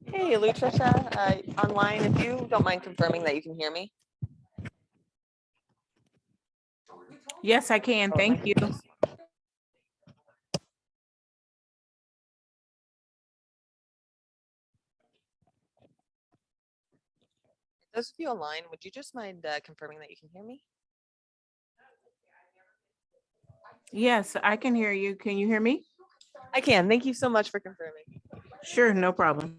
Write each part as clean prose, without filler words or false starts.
Hey, Lutricia, online, if you don't mind confirming that you can hear me. Yes, I can. Thank you. Those of you online, would you just mind confirming that you can hear me? Yes, I can hear you. Can you hear me? I can. Thank you so much for confirming. Sure, no problem.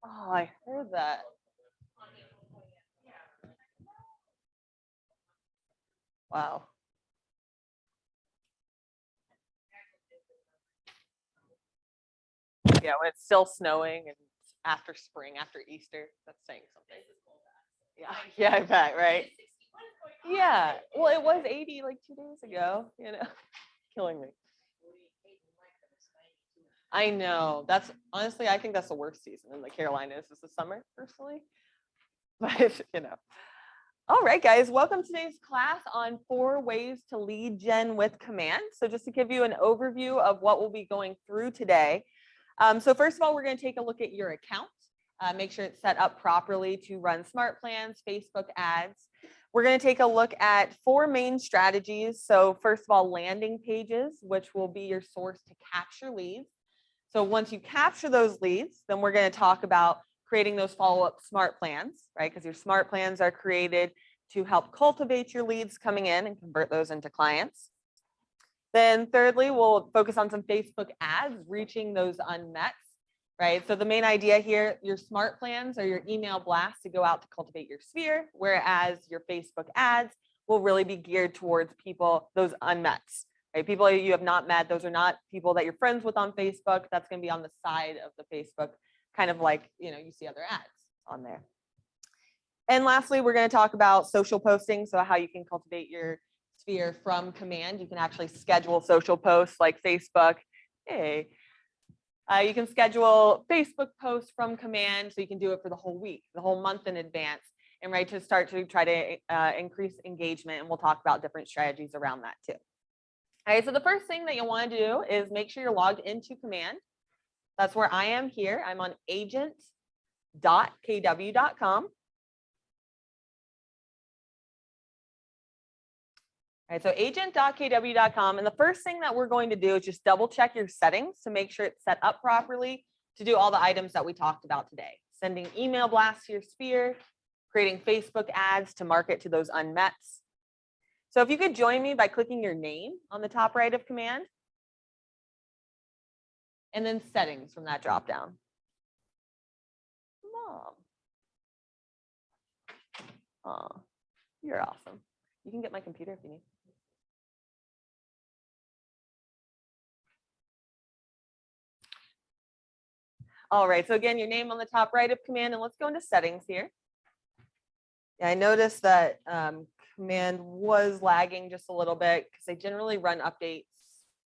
Oh, I heard that. Wow. Yeah, when it's still snowing and after spring, after Easter, that's saying something. Yeah, yeah, I bet, right? Yeah, well, it was 80 like 2 days ago, killing me. I know. That's honestly, I think that's the worst season in the Carolinas is the summer, personally. But, All right, guys, welcome to today's class on 4 ways to lead gen with command. So just to give you an overview of what we'll be going through today. So first of all, we're going to take a look at your account, make sure it's set up properly to run smart plans, Facebook ads. We're going to take a look at 4 main strategies. So first of all, landing pages, which will be your source to capture leads. So once you capture those leads, then we're going to talk about creating those follow-up smart plans, right? Because your smart plans are created to help cultivate your leads coming in and convert those into clients. Then thirdly, we'll focus on some Facebook ads, reaching those unmets, right? So the main idea here, your smart plans are your email blasts to go out to cultivate your sphere, whereas your Facebook ads will really be geared towards people, those unmets, right? People you have not met, those are not people that you're friends with on Facebook. That's going to be on the side of the Facebook, kind of like, you see other ads on there. And lastly, we're going to talk about social posting. So how you can cultivate your sphere from command. You can actually schedule social posts like Facebook. Hey, you can schedule Facebook posts from command. So you can do it for the whole week, the whole month in advance, and right to start to try to increase engagement. And we'll talk about different strategies around that too. All right, so the first thing that you'll want to do is make sure you're logged into command. That's where I am here. I'm on agent.kw.com. All right, so agent.kw.com. And the first thing that we're going to do is just double check your settings to make sure it's set up properly to do all the items that we talked about today. Sending email blasts to your sphere, creating Facebook ads to market to those unmets. So if you could join me by clicking your name on the top right of command. And then settings from that drop down. Mom. Oh, you're awesome. You can get my computer if you need. All right, so again, your name on the top right of command, and let's go into settings here. Yeah, I noticed that command was lagging just a little bit because they generally run updates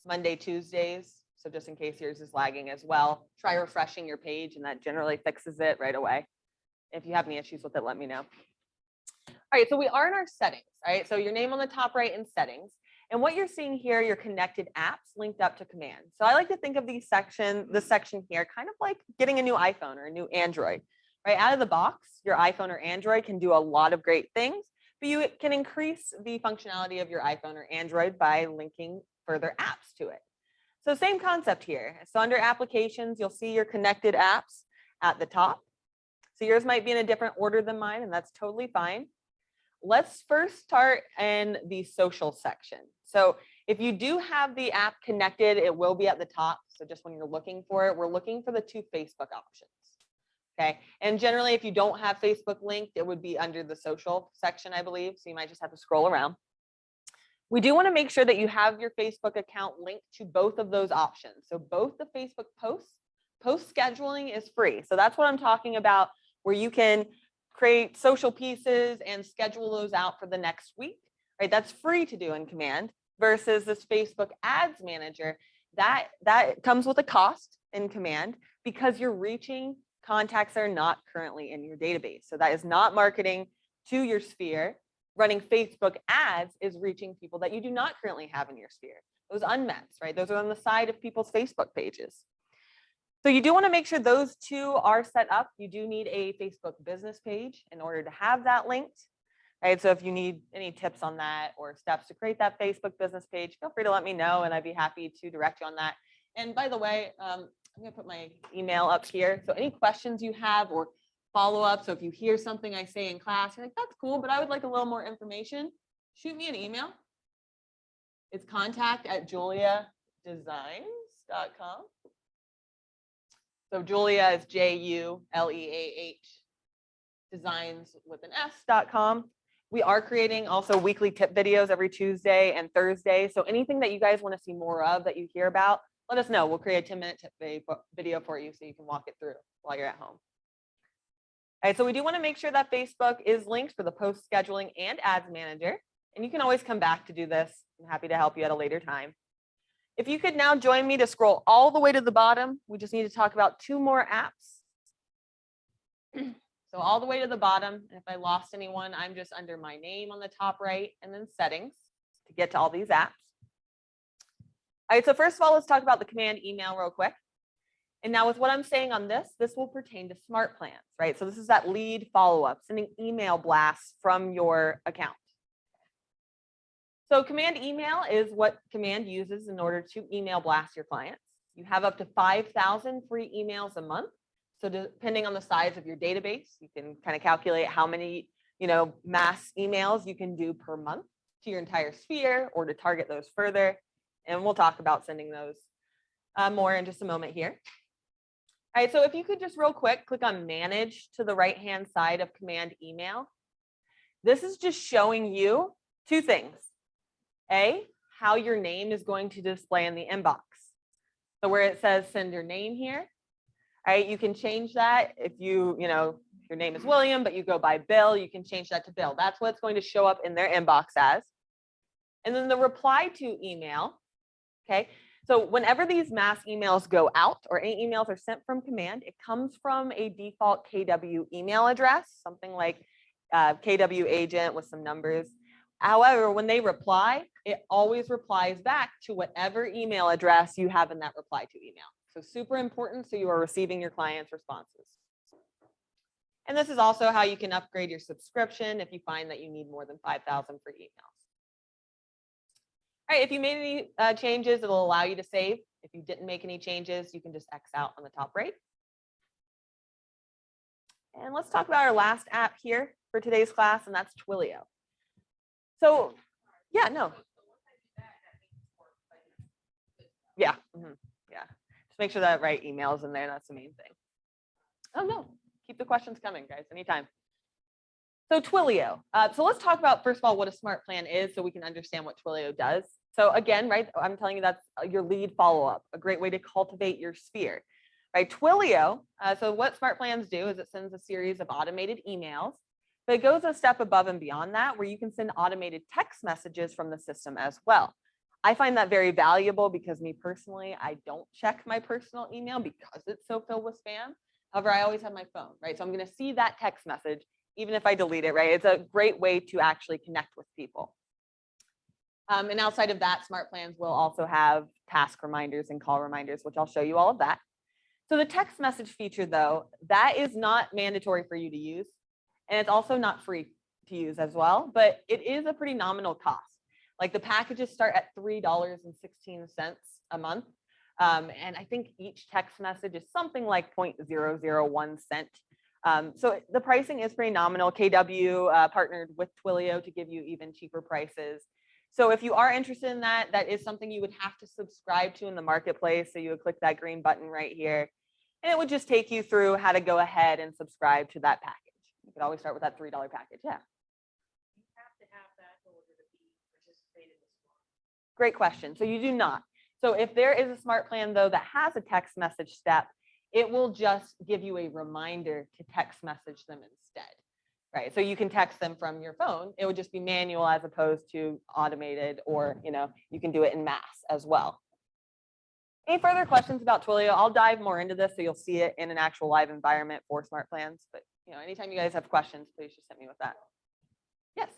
Monday, Tuesdays. So just in case yours is lagging as well, try refreshing your page and that generally fixes it right away. If you have any issues with it, let me know. All right, so we are in our settings, right? So your name on the top right in settings. And what you're seeing here, your connected apps linked up to command. So I like to think of this section here, kind of like getting a new iPhone or a new Android, right? Out of the box, your iPhone or Android can do a lot of great things, but you can increase the functionality of your iPhone or Android by linking further apps to it. So same concept here. So under applications, you'll see your connected apps at the top. So yours might be in a different order than mine, and that's totally fine. Let's first start in the social section. So if you do have the app connected, it will be at the top. So just when you're looking for it, we're looking for the 2 Facebook options. Okay. And generally, if you don't have Facebook linked, it would be under the social section, I believe. So you might just have to scroll around. We do want to make sure that you have your Facebook account linked to both of those options. So both the Facebook post scheduling is free. So that's what I'm talking about, where you can create social pieces and schedule those out for the next week, right? That's free to do in Command versus this Facebook Ads Manager. That comes with a cost in Command because you're reaching contacts that are not currently in your database. So that is not marketing to your sphere. Running Facebook ads is reaching people that you do not currently have in your sphere. Those unmets, right? Those are on the side of people's Facebook pages. So you do want to make sure those two are set up. You do need a Facebook business page in order to have that linked, right? So if you need any tips on that or steps to create that Facebook business page, feel free to let me know and I'd be happy to direct you on that. And by the way, I'm going to put my email up here. So any questions you have or follow-up. So if you hear something I say in class, you're like, that's cool, but I would like a little more information, shoot me an email. It's contact@JuLeahDesigns.com. So JuLeah is JuLeah, designs with an S.com. We are creating also weekly tip videos every Tuesday and Thursday. So anything that you guys want to see more of that you hear about, let us know. We'll create a 10-minute tip video for you so you can walk it through while you're at home. All right, so we do want to make sure that Facebook is linked for the post scheduling and ads manager. And you can always come back to do this. I'm happy to help you at a later time. If you could now join me to scroll all the way to the bottom, we just need to talk about 2 more apps. So all the way to the bottom, and if I lost anyone, I'm just under my name on the top right and then settings to get to all these apps. All right, so first of all, let's talk about the Command email real quick. And now with what I'm saying on this will pertain to smart plans, right? So this is that lead follow-up, sending email blasts from your account. So Command email is what Command uses in order to email blast your clients. You have up to 5,000 free emails a month. So depending on the size of your database, you can kind of calculate how many, mass emails you can do per month to your entire sphere or to target those further. And we'll talk about sending those more in just a moment here. All right, so if you could just real quick, click on Manage to the right-hand side of Command Email. This is just showing you 2 things. A, how your name is going to display in the inbox. So where it says send your name here, all right, you can change that. If your name is William, but you go by Bill, you can change that to Bill. That's what it's going to show up in their inbox as. And then the reply to email, okay? So whenever these mass emails go out or any emails are sent from Command, it comes from a default KW email address, something like KW agent with some numbers. However, when they reply, it always replies back to whatever email address you have in that reply to email. So super important so you are receiving your clients' responses. And this is also how you can upgrade your subscription if you find that you need more than 5,000 free emails. All right, if you made any changes, it'll allow you to save. If you didn't make any changes, you can just X out on the top right. And let's talk about our last app here for today's class, and that's Twilio. So, yeah, no. Yeah, yeah. Just make sure that right email is in there. That's the main thing. Oh, no. Keep the questions coming, guys, anytime. So Twilio. So let's talk about, first of all, what a smart plan is so we can understand what Twilio does. So again, right, I'm telling you that's your lead follow-up, a great way to cultivate your sphere. Right, Twilio, so what smart plans do is it sends a series of automated emails, but it goes a step above and beyond that where you can send automated text messages from the system as well. I find that very valuable because me personally, I don't check my personal email because it's so filled with spam. However, I always have my phone, right? So I'm going to see that text message, even if I delete it, right? It's a great way to actually connect with people. And outside of that, smart plans will also have task reminders and call reminders, which I'll show you all of that. So the text message feature, though, that is not mandatory for you to use. And it's also not free to use as well, but it is a pretty nominal cost. Like the packages start at $3.16 a month. And I think each text message is something like 0.001 cent. So the pricing is pretty nominal. KW partnered with Twilio to give you even cheaper prices. So if you are interested in that, that is something you would have to subscribe to in the marketplace. So you would click that green button right here, and it would just take you through how to go ahead and subscribe to that package. You could always start with that $3 package. Yeah. You have to have that in order to be participated in this one. Great question. So you do not. So if there is a smart plan, though, that has a text message step, it will just give you a reminder to text message them instead. right? So you can text them from your phone. It would just be manual as opposed to automated, or, you can do it in mass as well. Any further questions about Twilio? I'll dive more into this so you'll see it in an actual live environment for smart plans. But anytime you guys have questions, please just hit me with that. Yes.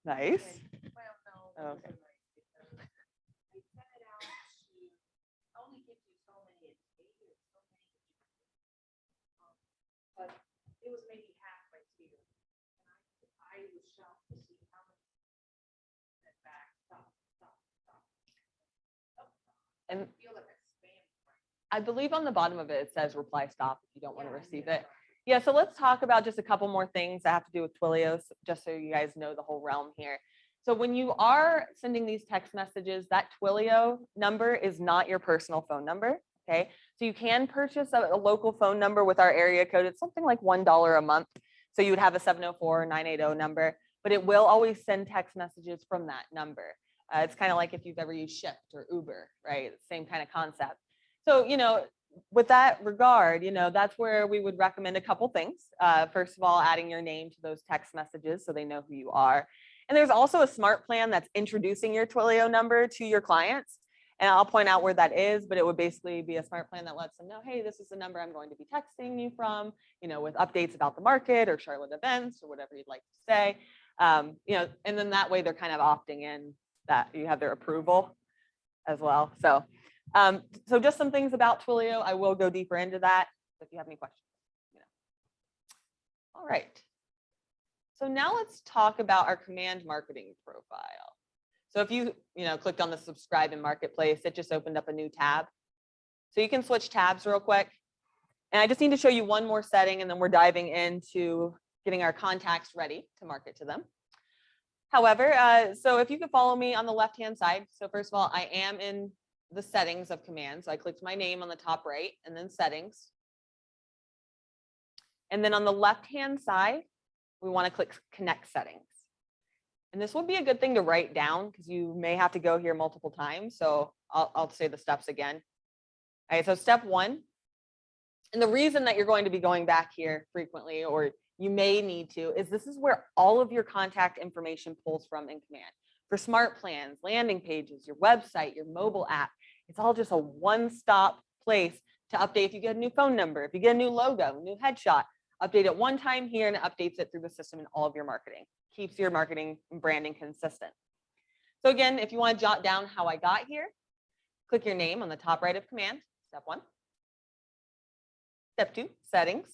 Nice. Well, no. Okay. They sent it out to only give you so many a day or so many. But it was maybe half my tier. And I was shocked to see how many sent back. Stop. And I feel like a spam. I believe on the bottom of it, it says reply stop if you don't want to receive it. Yeah, so let's talk about just a couple more things that have to do with Twilio, just so you guys know the whole realm here. So when you are sending these text messages, that Twilio number is not your personal phone number, okay? So you can purchase a local phone number with our area code. It's something like $1 a month. So you would have a 704-980 number, but it will always send text messages from that number. It's kind of like if you've ever used Shipt or Uber, right? Same kind of concept. So, with that regard, that's where we would recommend a couple things. First of all, adding your name to those text messages so they know who you are. And there's also a smart plan that's introducing your Twilio number to your clients. And I'll point out where that is, but it would basically be a smart plan that lets them know, hey, this is the number I'm going to be texting you from, with updates about the market or Charlotte events or whatever you'd like to say. And then that way they're kind of opting in that you have their approval as well. So just some things about Twilio. I will go deeper into that if you have any questions. All right. So now let's talk about our command marketing profile. So if you, clicked on the subscribe in Marketplace, it just opened up a new tab. So you can switch tabs real quick. And I just need to show you one more setting, and then we're diving into getting our contacts ready to market to them. However, so if you could follow me on the left-hand side. So first of all, I am in the settings of command. So I clicked my name on the top right and then settings. And then on the left-hand side, we want to click connect settings. And this would be a good thing to write down because you may have to go here multiple times. So I'll say the steps again. All right, so step one. And the reason that you're going to be going back here frequently, or you may need to, is this is where all of your contact information pulls from in command. For smart plans, landing pages, your website, your mobile app, it's all just a one-stop place to update. If you get a new phone number, if you get a new logo, new headshot, update it one time here and it updates it through the system in all of your marketing. Keeps your marketing and branding consistent. So again, if you want to jot down how I got here, click your name on the top right of command, step one. Step two, settings.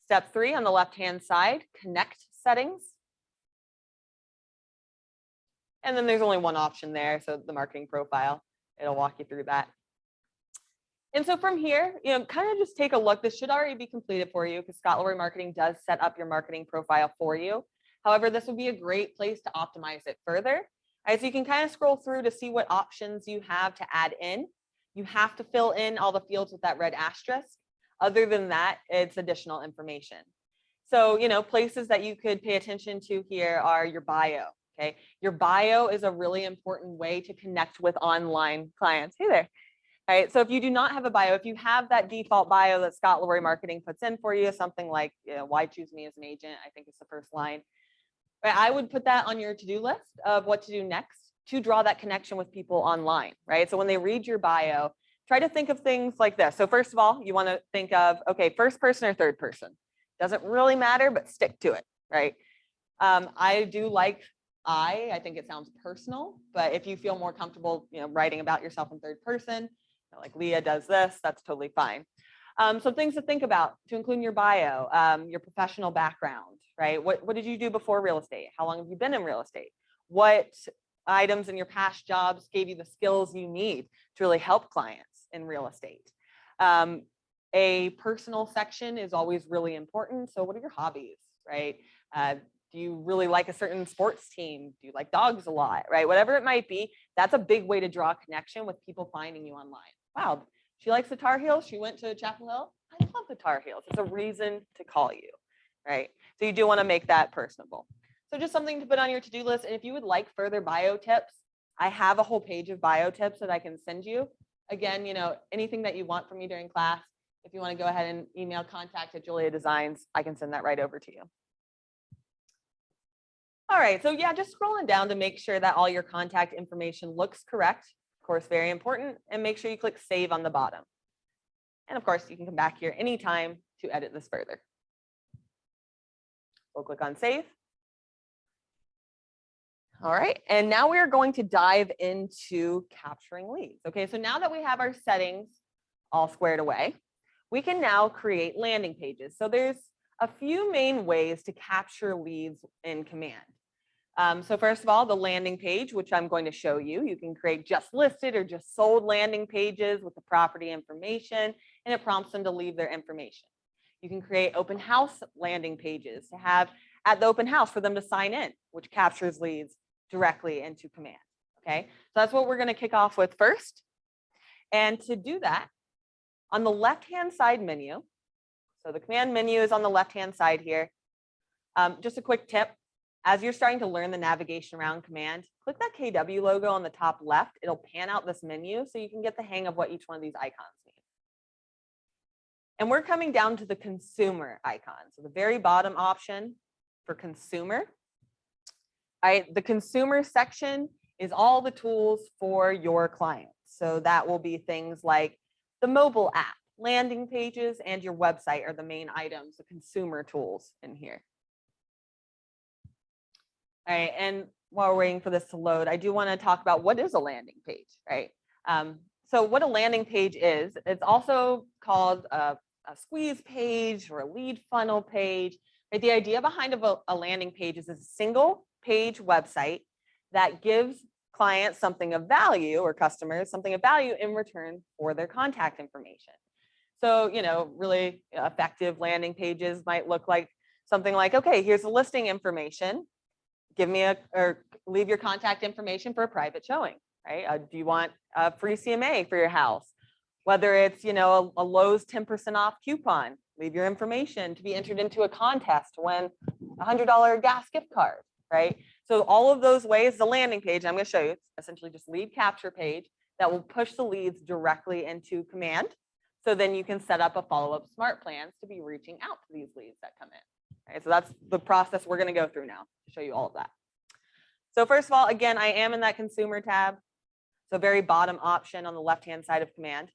Step three, on the left-hand side, connect settings. And then there's only one option there, so the marketing profile. It'll walk you through that. And so from here, kind of just take a look. This should already be completed for you because Scott Lowry Marketing does set up your marketing profile for you. However, this would be a great place to optimize it further. As you can kind of scroll through to see what options you have to add in. You have to fill in all the fields with that red asterisk. Other than that, it's additional information. So, places that you could pay attention to here are your bio. Okay, your bio is a really important way to connect with online clients. Hey there. All right, so if you do not have a bio, if you have that default bio that Scott Lowry Marketing puts in for you, something like, why choose me as an agent, I think it's the first line. Right, I would put that on your to-do list of what to do next to draw that connection with people online, right? So when they read your bio, try to think of things like this. So first of all, you want to think of, okay, first person or third person. Doesn't really matter, but stick to it, right? I do like I think it sounds personal, but if you feel more comfortable, writing about yourself in third person, like Leah does this, that's totally fine. Some things to think about to include in your bio, your professional background, right? What did you do before real estate? How long have you been in real estate? What items in your past jobs gave you the skills you need to really help clients in real estate? A personal section is always really important. So what are your hobbies, right? Do you really like a certain sports team? Do you like dogs a lot, right? Whatever it might be, that's a big way to draw a connection with people finding you online. Wow, she likes the Tar Heels. She went to Chapel Hill. I love the Tar Heels. It's a reason to call you, right? So you do want to make that personable. So just something to put on your to-do list. And if you would like further bio tips, I have a whole page of bio tips that I can send you. Again, anything that you want from me during class, If you want to go ahead and email contact@JuLeah Designs, I can send that right over to you. All right, so yeah, just scrolling down to make sure that all your contact information looks correct. Of course, very important. And make sure you click Save on the bottom. And of course, you can come back here anytime to edit this further. We'll click on Save. All right, and now we are going to dive into capturing leads. Okay, so now that we have our settings all squared away, we can now create landing pages. So there's a few main ways to capture leads in Command. So first of all, the landing page, which I'm going to show you, you can create just listed or just sold landing pages with the property information, and it prompts them to leave their information. You can create open house landing pages to have at the open house for them to sign in, which captures leads directly into Command. Okay, so that's what we're going to kick off with first. And to do that, on the left-hand side menu, so the Command menu is on the left-hand side here. Just a quick tip, as you're starting to learn the navigation around Command, click that KW logo on the top left. It'll pan out this menu so you can get the hang of what each one of these icons means. And we're coming down to the consumer icon. So the very bottom option for consumer. The consumer section is all the tools for your clients. So that will be things like the mobile app, landing pages, and your website are the main items, the consumer tools in here. All right, and while we're waiting for this to load, I do want to talk about what is a landing page, right? So what a landing page is, it's also called a squeeze page or a lead funnel page. Right? The idea behind a landing page is a single page website that gives clients something of value, or customers something of value in return for their contact information. So, you know, really effective landing pages might look like something like, okay, here's the listing information. Give me or leave your contact information for a private showing, right? Do you want a free CMA for your house? Whether it's, you know, a Lowe's 10% off coupon, leave your information to be entered into a contest to win a $100 gas gift card, right? So all of those ways, the landing page, I'm going to show you, it's essentially just lead capture page that will push the leads directly into Command. So then you can set up a follow-up smart plans to be reaching out to these leads that come in. Right, so that's the process we're going to go through now to show you all of that. So first of all, again, I am in that consumer tab. So very bottom option on the left-hand side of Command.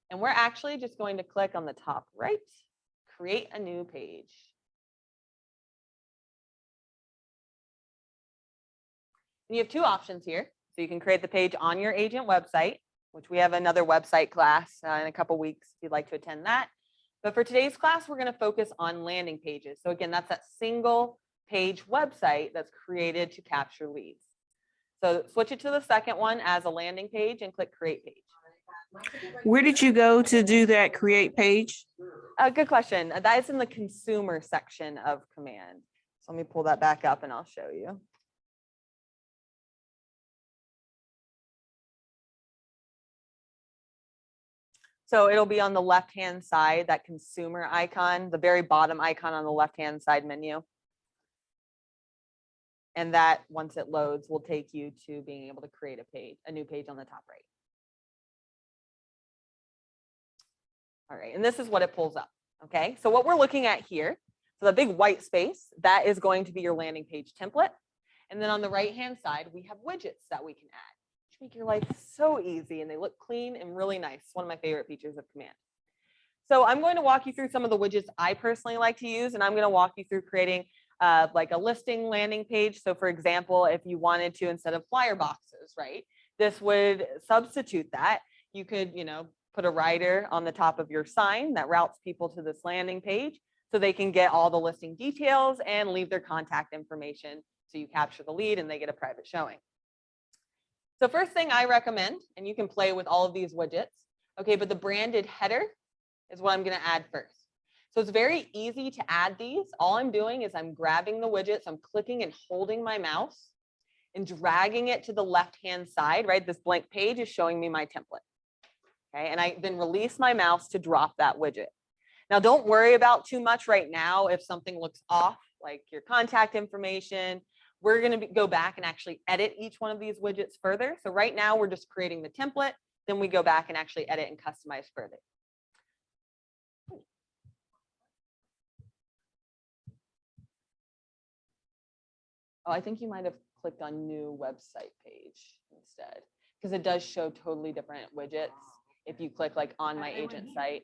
And we're actually just going to click on the top right, create a new page. And you have two options here. So you can create the page on your agent website, which we have another website class in a couple weeks if you'd like to attend that. But for today's class, we're going to focus on landing pages. So again, that's that single page website that's created to capture leads. So switch it to the second one as a landing page and click create page. Where did you go to do that create page? Good question. That is in the consumer section of Command. So let me pull that back up and I'll show you. So it'll be on the left-hand side, that consumer icon, the very bottom icon on the left-hand side menu. And that, once it loads, will take you to being able to create a page, a new page on the top right. All right, and this is what it pulls up, okay? So what we're looking at here, so the big white space, that is going to be your landing page template. And then on the right-hand side, we have widgets that we can add, which make your life so easy, and they look clean and really nice. It's one of my favorite features of Command. So I'm going to walk you through some of the widgets I personally like to use, and I'm going to walk you through creating like a listing landing page. So for example, if you wanted to, instead of flyer boxes, right, this would substitute that. You could, you know, put a rider on the top of your sign that routes people to this landing page so they can get all the listing details and leave their contact information. So you capture the lead and they get a private showing. So first thing I recommend, and you can play with all of these widgets, okay, but the branded header is what I'm going to add first. So it's very easy to add these. All I'm doing is I'm grabbing the widgets, I'm clicking and holding my mouse and dragging it to the left-hand side, right? This blank page is showing me my template. Okay, and I then release my mouse to drop that widget. Now, don't worry about too much right now if something looks off, like your contact information. We're going to go back and actually edit each one of these widgets further. So right now we're just creating the template. Then we go back and actually edit and customize further. Oh, I think you might have clicked on new website page instead, because it does show totally different widgets. If you click like on my agent site,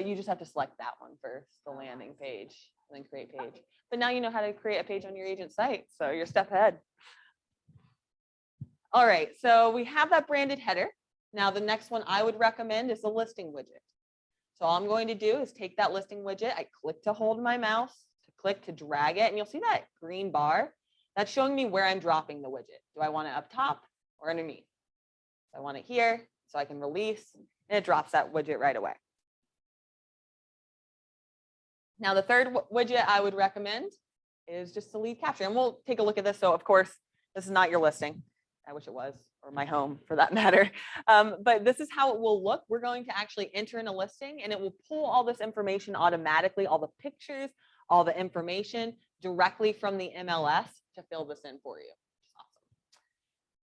you just have to select that one first, the landing page, and then create page. But now you know how to create a page on your agent site, so you're a step ahead. All right, so we have that branded header. Now the next one I would recommend is the listing widget. So all I'm going to do is take that listing widget, I click to hold my mouse, to click to drag it, and you'll see that green bar. That's showing me where I'm dropping the widget. Do I want it up top or underneath? I want it here, so I can release, and it drops that widget right away. Now the third widget I would recommend is just the lead capture, and we'll take a look at this. So of course, this is not your listing. I wish it was, or my home for that matter. But this is how it will look. We're going to actually enter in a listing, and it will pull all this information automatically, all the pictures, all the information directly from the MLS to fill this in for you. Which is awesome.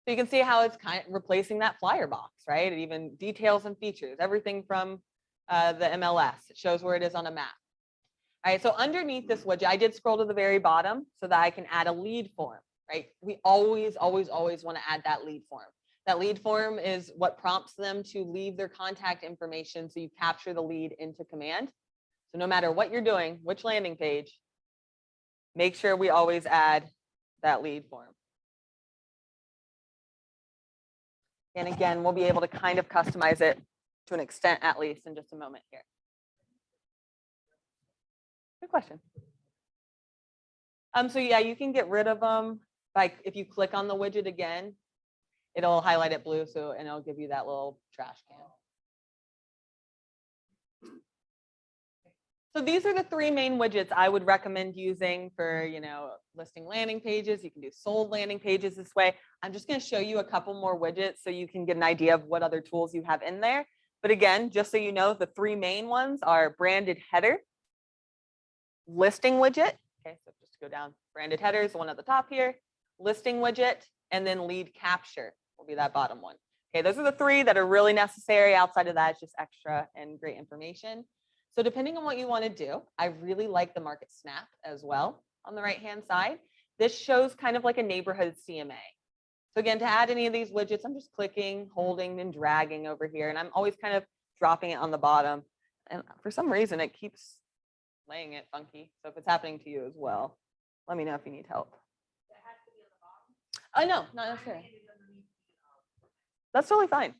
So you can see how it's kind of replacing that flyer box, right? It even details and features everything from the MLS. It shows where it is on a map. All right, so underneath this widget, I did scroll to the very bottom so that I can add a lead form. Right? We always want to add that lead form. That lead form is what prompts them to leave their contact information, so you capture the lead into command. So no matter what you're doing, which landing page, make sure we always add that lead form. And again, we'll be able to kind of customize it to an extent, at least in just a moment here. Good question. So yeah, you can get rid of them. Like if you click on the widget again, it'll highlight it blue, so and it'll give you that little trash can. So these are the three main widgets I would recommend using for, listing landing pages. You can do sold landing pages this way. I'm just going to show you a couple more widgets so you can get an idea of what other tools you have in there. But again, just so you know, the three main ones are branded header, listing widget. Okay, so just go down, branded header is the one at the top here, listing widget, and then lead capture will be that bottom one. Okay, those are the three that are really necessary. Outside of that, it's just extra and great information. So depending on what you want to do, I really like the market snap as well on the right-hand side. This shows kind of like a neighborhood CMA. So again, to add any of these widgets, I'm just clicking, holding, and dragging over here, and I'm always kind of dropping it on the bottom. And for some reason, it keeps laying it funky. So if it's happening to you as well, let me know if you need help. No, not necessarily. That's totally fine.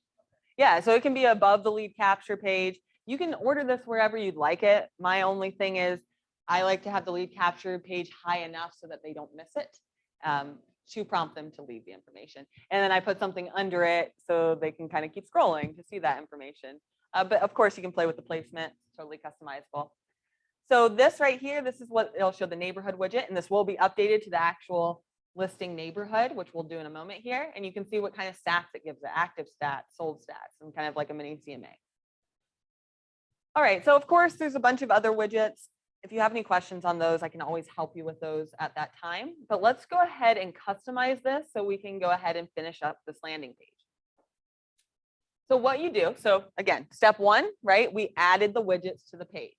Yeah, so it can be above the lead capture page. You can order this wherever you'd like it. My only thing is I like to have the lead capture page high enough so that they don't miss it, to prompt them to leave the information. And then I put something under it so they can kind of keep scrolling to see that information. But of course, you can play with the placement. It's totally customizable. So this right here, this is what it'll show, the neighborhood widget, and this will be updated to the actual listing neighborhood, which we'll do in a moment here. And you can see what kind of stats it gives, the active stats, sold stats, and kind of like a mini CMA. All right, so of course, there's a bunch of other widgets. If you have any questions on those, I can always help you with those at that time. But let's go ahead and customize this so we can go ahead and finish up this landing page. So what you do, so again, step one, right? We added the widgets to the page.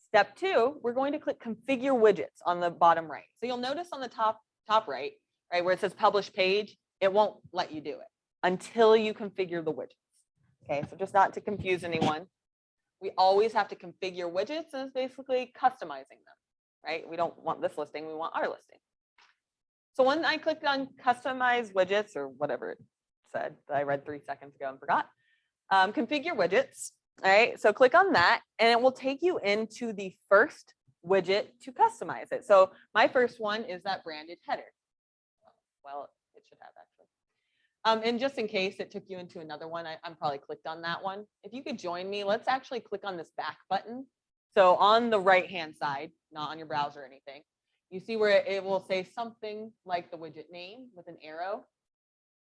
Step two, we're going to click configure widgets on the bottom right. So you'll notice on the top right, where it says publish page, it won't let you do it until you configure the widgets. Okay, so just not to confuse anyone. We always have to configure widgets, and it's basically customizing them, right? We don't want this listing, we want our listing. So when I clicked on customize widgets or whatever it said that I read 3 seconds ago and forgot, configure widgets. All right, so click on that and it will take you into the first widget to customize it. So my first one is that branded header. Well, it should have actually. And just in case it took you into another one, I'm probably clicked on that one. If you could join me, let's actually click on this back button. So on the right-hand side, not on your browser or anything, you see where it will say something like the widget name with an arrow.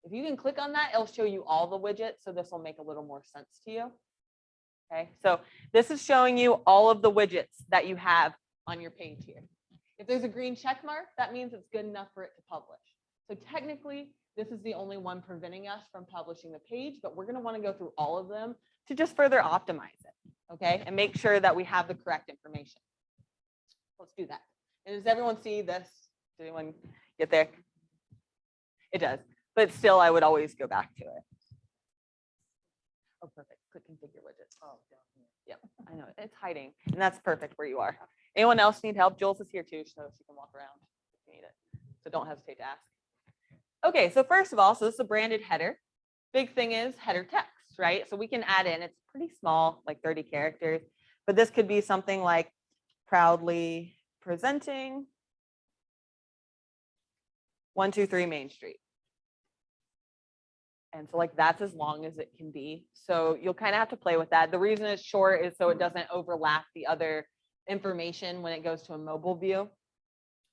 If you can click on that, it'll show you all the widgets. So this will make a little more sense to you. Okay, so this is showing you all of the widgets that you have on your page here. If there's a green check mark, that means it's good enough for it to publish. So technically, this is the only one preventing us from publishing the page, but we're going to want to go through all of them to just further optimize it, okay, and make sure that we have the correct information. Let's do that. And does everyone see this Did anyone get there? It does, but still, I would always go back to it. Oh, perfect. Click configure widgets. Oh, down here. Yep, I know it's hiding, and that's perfect where you are. Anyone else need help? Jules is here too, so she can walk around if you need it. So don't hesitate to ask. Okay, so first of all, so this is a branded header. Big thing is header text, right? So we can add in, it's pretty small, like 30 characters, but this could be something like proudly presenting 123 Main Street. And so like that's as long as it can be. So you'll kind of have to play with that. The reason it's short is so it doesn't overlap the other information when it goes to a mobile view. All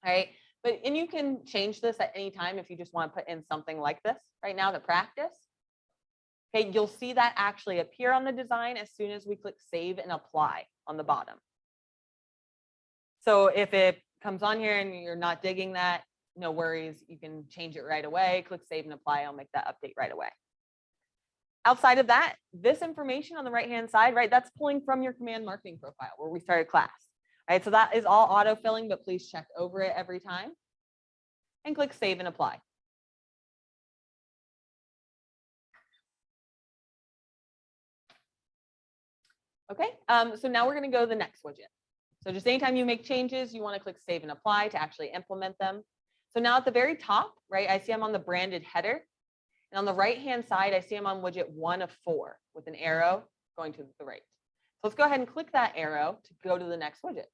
right. But, and you can change this at any time if you just want to put in something like this right now to practice. Okay, you'll see that actually appear on the design as soon as we click save and apply on the bottom. So if it comes on here and you're not digging that, no worries, you can change it right away, click save and apply, I'll make that update right away. Outside of that, this information on the right-hand side, right, that's pulling from your command marketing profile where we started class, right? So that is all auto-filling, but please check over it every time and click save and apply. Okay, so now we're going to go to the next widget. So just anytime you make changes, you want to click save and apply to actually implement them. So now at the very top, right, I see I'm on the branded header. And on the right-hand side, I see I'm on widget 1 of 4 with an arrow going to the right. So let's go ahead and click that arrow to go to the next widget.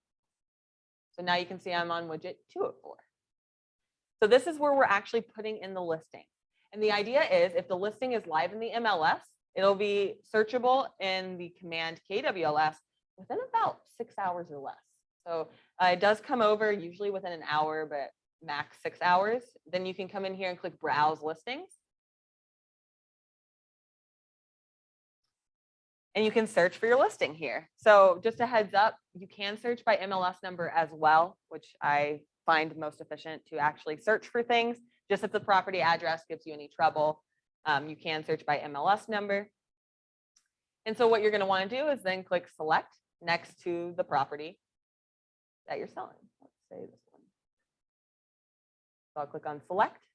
So now you can see I'm on widget 2 of 4. So this is where we're actually putting in the listing. And the idea is if the listing is live in the MLS, it'll be searchable in the command KWLS within about 6 hours or less. So it does come over usually within an hour, but max 6 hours. Then you can come in here and click browse listings. And you can search for your listing here. So just a heads up, you can search by MLS number as well, which I find most efficient to actually search for things. Just if the property address gives you any trouble, you can search by MLS number. And so what you're going to want to do is then click select next to the property that you're selling. Let's say this one. So I'll click on select.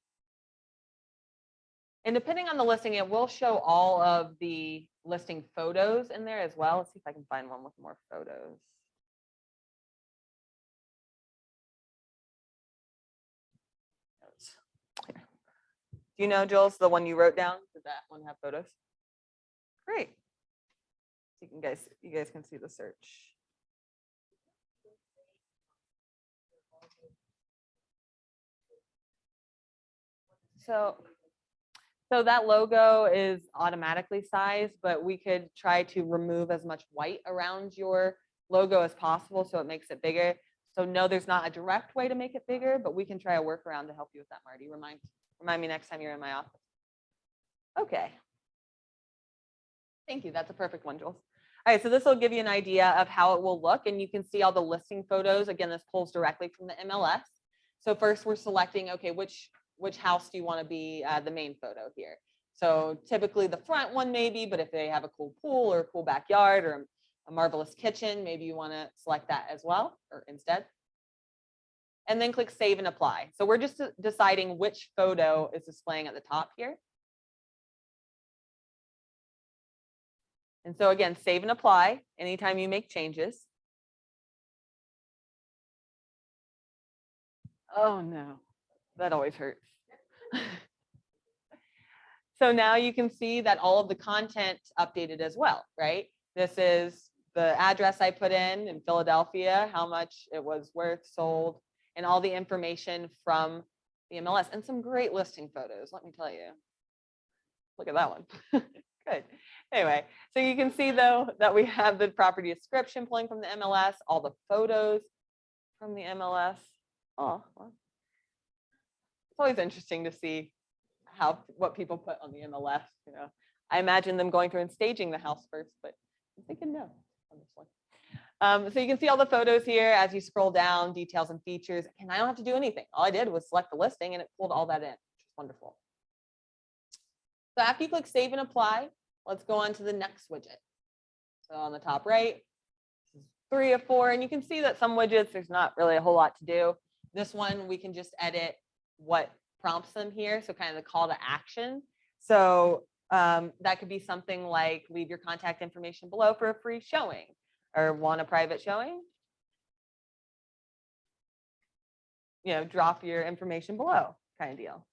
And depending on the listing, it will show all of the listing photos in there as well. Let's see if I can find one with more photos. Here. Do you know, Jules, the one you wrote down? Did that one have photos? Great. You guys can see the search. So that logo is automatically sized, but we could try to remove as much white around your logo as possible so it makes it bigger. So no, there's not a direct way to make it bigger, but we can try a workaround to help you with that, Marty. Remind me next time you're in my office. Okay. Thank you. That's a perfect one, Jules. All right, so this will give you an idea of how it will look, and you can see all the listing photos. Again, this pulls directly from the MLS. So first we're selecting, okay, which house do you want to be the main photo here? So typically the front one maybe, but if they have a cool pool or a cool backyard or a marvelous kitchen, maybe you want to select that as well or instead. And then click save and apply. So we're just deciding which photo is displaying at the top here. And so again, save and apply anytime you make changes. Oh no, that always hurts. So now you can see that all of the content updated as well, right? This is the address I put in Philadelphia, how much it was worth, sold, and all the information from the MLS and some great listing photos, let me tell you. Look at that one. Good. Anyway, so you can see though that we have the property description pulling from the MLS, all the photos from the MLS. Oh, well. It's always interesting to see what people put on the MLS. You know, I imagine them going through and staging the house first, but I'm thinking no on this one. So you can see all the photos here as you scroll down, details and features. And I don't have to do anything. All I did was select the listing and it pulled all that in, which is wonderful. So after you click save and apply, let's go on to the next widget. So on the top right, 3 of 4, and you can see that some widgets, there's not really a whole lot to do. This one, we can just edit what prompts them here. So kind of the call to action. So that could be something like leave your contact information below for a free showing, or want a private showing. You know, drop your information below kind of deal.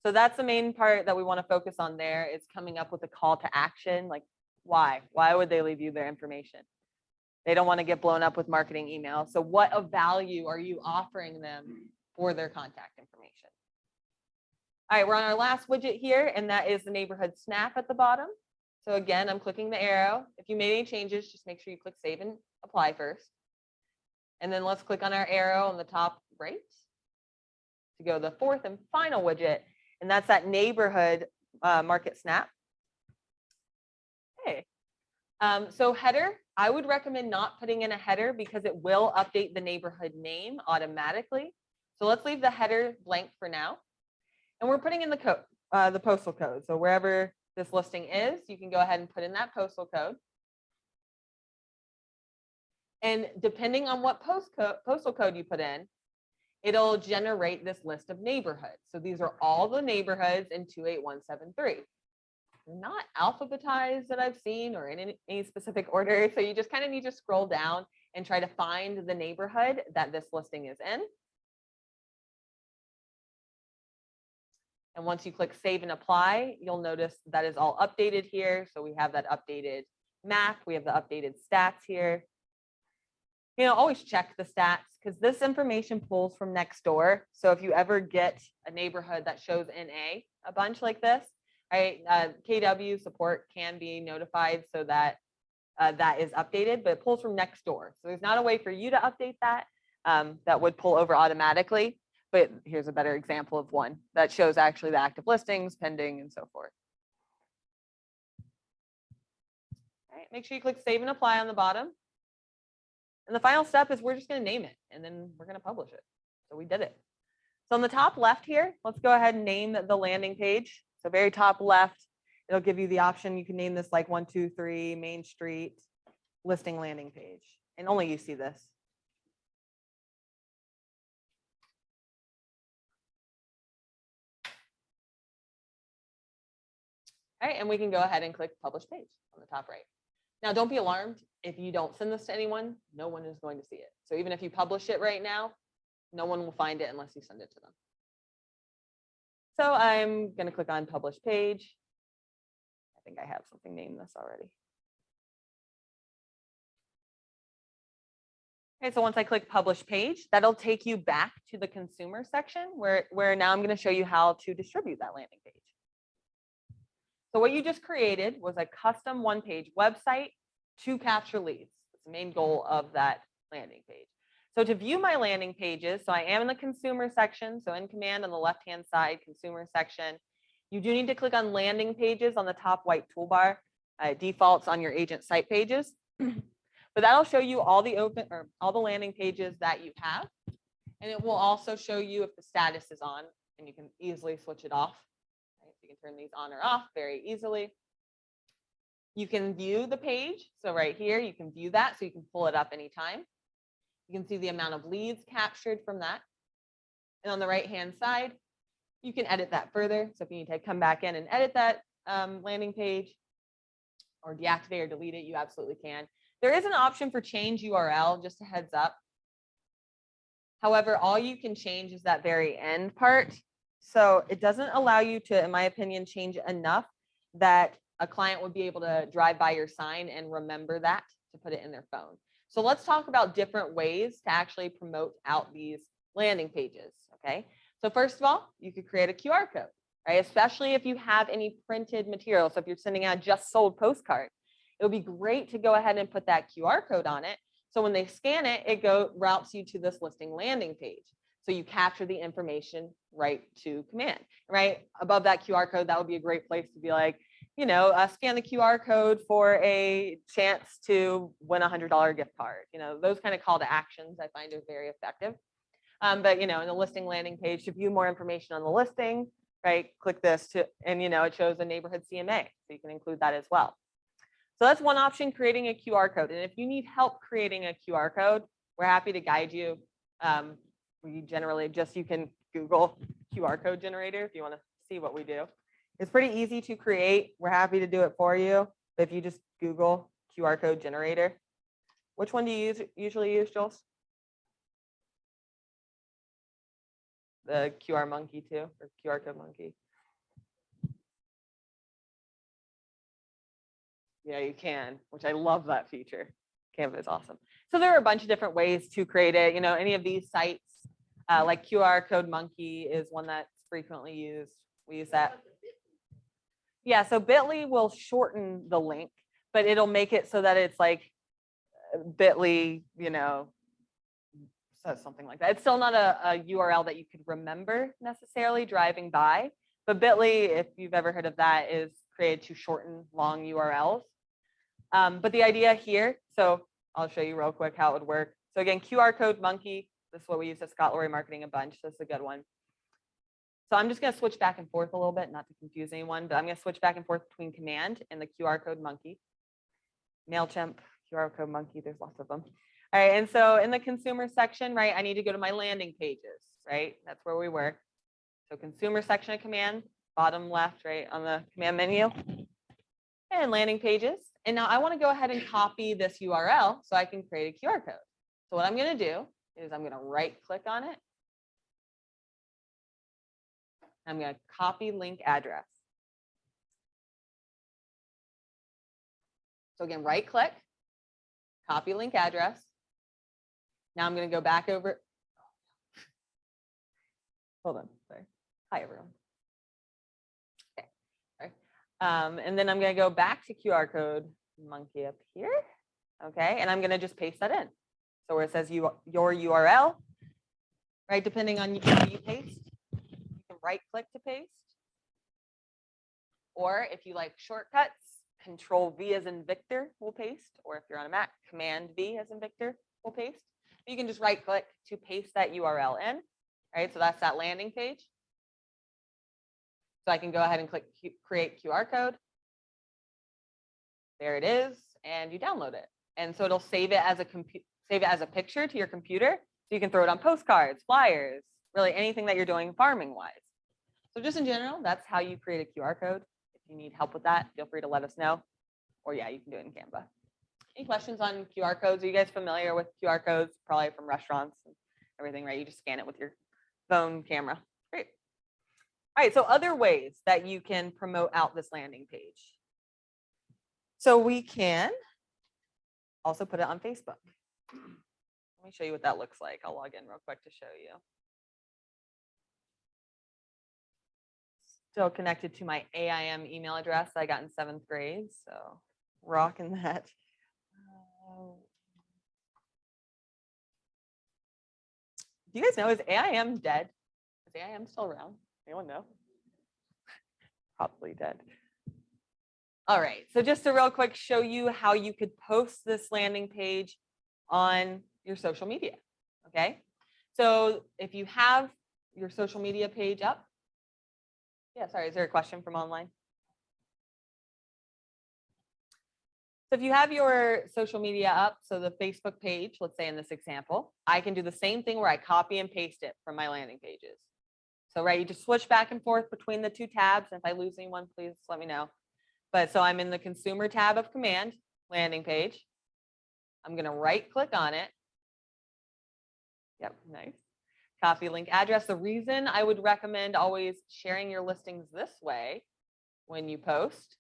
So that's the main part that we want to focus on there, is coming up with a call to action. Like, why? Why would they leave you their information? They don't want to get blown up with marketing emails. So what of value are you offering them for their contact information? All right, we're on our last widget here, and that is the neighborhood snap at the bottom. So again, I'm clicking the arrow. If you made any changes, just make sure you click save and apply first. And then let's click on our arrow on the top right to go to the fourth and final widget, and that's that neighborhood market snap. Okay. So header, I would recommend not putting in a header because it will update the neighborhood name automatically. So let's leave the header blank for now. And we're putting in the code, the postal code. So wherever this listing is, you can go ahead and put in that postal code. And depending on what postal code you put in, it'll generate this list of neighborhoods. So these are all the neighborhoods in 28173. Not alphabetized that I've seen or in any specific order. So you just kind of need to scroll down and try to find the neighborhood that this listing is in. And once you click save and apply, you'll notice that is all updated here. So we have that updated map. We have the updated stats here. You know, always check the stats because this information pulls from next door. So if you ever get a neighborhood that shows NA a bunch like this, right, KW support can be notified so that that is updated, but it pulls from next door. So there's not a way for you to update that. That would pull over automatically. But here's a better example of one that shows actually the active listings, pending, and so forth. All right, make sure you click save and apply on the bottom. And the final step is we're just going to name it, and then we're going to publish it. So we did it. So on the top left here, let's go ahead and name the landing page. So very top left, it'll give you the option. You can name this like 123 Main Street listing landing page, and only you see this. All right, and we can go ahead and click publish page on the top right. Now, don't be alarmed if you don't send this to anyone, no one is going to see it. So even if you publish it right now, no one will find it unless you send it to them. So I'm going to click on publish page. I think I have something named this already. Okay, so once I click publish page, that'll take you back to the consumer section where now I'm going to show you how to distribute that landing page. So what you just created was a custom one-page website to capture leads. That's the main goal of that landing page. So to view my landing pages, so I am in the consumer section. So in command on the left-hand side, consumer section, you do need to click on landing pages on the top white toolbar. It defaults on your agent site pages. But that'll show you all the landing pages that you have. And it will also show you if the status is on, and you can easily switch it off. You can turn these on or off very easily. You can view the page. So right here, you can view that. So you can pull it up anytime. You can see the amount of leads captured from that. And on the right-hand side, you can edit that further. So if you need to come back in and edit that landing page or deactivate or delete it, you absolutely can. There is an option for change URL, just a heads up. However, all you can change is that very end part. So it doesn't allow you to, in my opinion, change enough that a client would be able to drive by your sign and remember that to put it in their phone. So let's talk about different ways to actually promote out these landing pages, okay? So first of all, you could create a QR code, right? Especially if you have any printed material. So if you're sending out just sold postcard, it would be great to go ahead and put that QR code on it. So when they scan it, it routes you to this listing landing page. So you capture the information right to command, right? Above that QR code, that would be a great place to be like, you know, scan the QR code for a chance to win a $100 gift card. You know, those kind of call to actions I find are very effective. But, you know, in the listing landing page, to view more information on the listing, right? Click this and, you know, it shows a neighborhood CMA. So you can include that as well. So that's one option, creating a QR code. And if you need help creating a QR code, we're happy to guide you. We generally you can Google QR code generator if you want to see what we do. It's pretty easy to create. We're happy to do it for you. But if you just Google QR code generator, which one do you usually use, Jules? The QR monkey too, or QR code monkey? Yeah, you can, which I love that feature. Canva is awesome. So there are a bunch of different ways to create it. You know, any of these sites, like QR code monkey is one that's frequently used. We use that. Yeah, so Bitly will shorten the link, but it'll make it so that it's like Bitly, you know, says something like that. It's still not a URL that you could remember necessarily driving by, but Bitly, if you've ever heard of that, is created to shorten long URLs. But the idea here, so I'll show you real quick how it would work. So again, QR code monkey, this is what we use at Scott Lorry Marketing a bunch. This is a good one. So I'm just going to switch back and forth a little bit, not to confuse anyone, but I'm going to switch back and forth between command and the QR code monkey. MailChimp, QR code monkey, there's lots of them. All right, and so in the consumer section, right, I need to go to my landing pages, right? That's where we were. So consumer section of command, bottom left, right, on the command menu, and landing pages. And now I want to go ahead and copy this URL so I can create a QR code. So what I'm going to do is I'm going to right click on it. I'm going to copy link address. So again, right click, copy link address. Now I'm going to go back over. Hold on, sorry. Hi, everyone. Okay, sorry. And then I'm going to go back to QR code monkey up here. Okay, and I'm going to just paste that in. So where it says your URL, right, depending on how you paste, you can right click to paste. Or if you like shortcuts, Control V as in Victor will paste. Or if you're on a Mac, Command V as in Victor will paste. You can just right click to paste that URL in, right? So that's that landing page. So I can go ahead and click create QR code. There it is, and you download it. And so it'll save it as a picture to your computer. So you can throw it on postcards, flyers, really anything that you're doing farming wise. So just in general, that's how you create a QR code. If you need help with that, feel free to let us know. Or yeah, you can do it in Canva. Any questions on QR codes? Are you guys familiar with QR codes? Probably from restaurants and everything, right? You just scan it with your phone camera. Great. All right, so other ways that you can promote out this landing page. So we can also put it on Facebook. Let me show you what that looks like. I'll log in real quick to show you. Still connected to my AIM email address I got in 7th grade, so rocking that. Do you guys know, is AIM dead? Is AIM still around? Anyone know? Probably dead. All right, so just to real quick show you how you could post this landing page on your social media, okay? So if you have your social media page up, yeah, sorry, is there a question from online? So if you have your social media up, so the Facebook page, let's say in this example, I can do the same thing where I copy and paste it from my landing pages. So right, you just switch back and forth between the two tabs. And if I lose anyone, please let me know. But so I'm in the consumer tab of command, landing page. I'm going to right click on it. Yep, nice. Copy link address. The reason I would recommend always sharing your listings this way when you post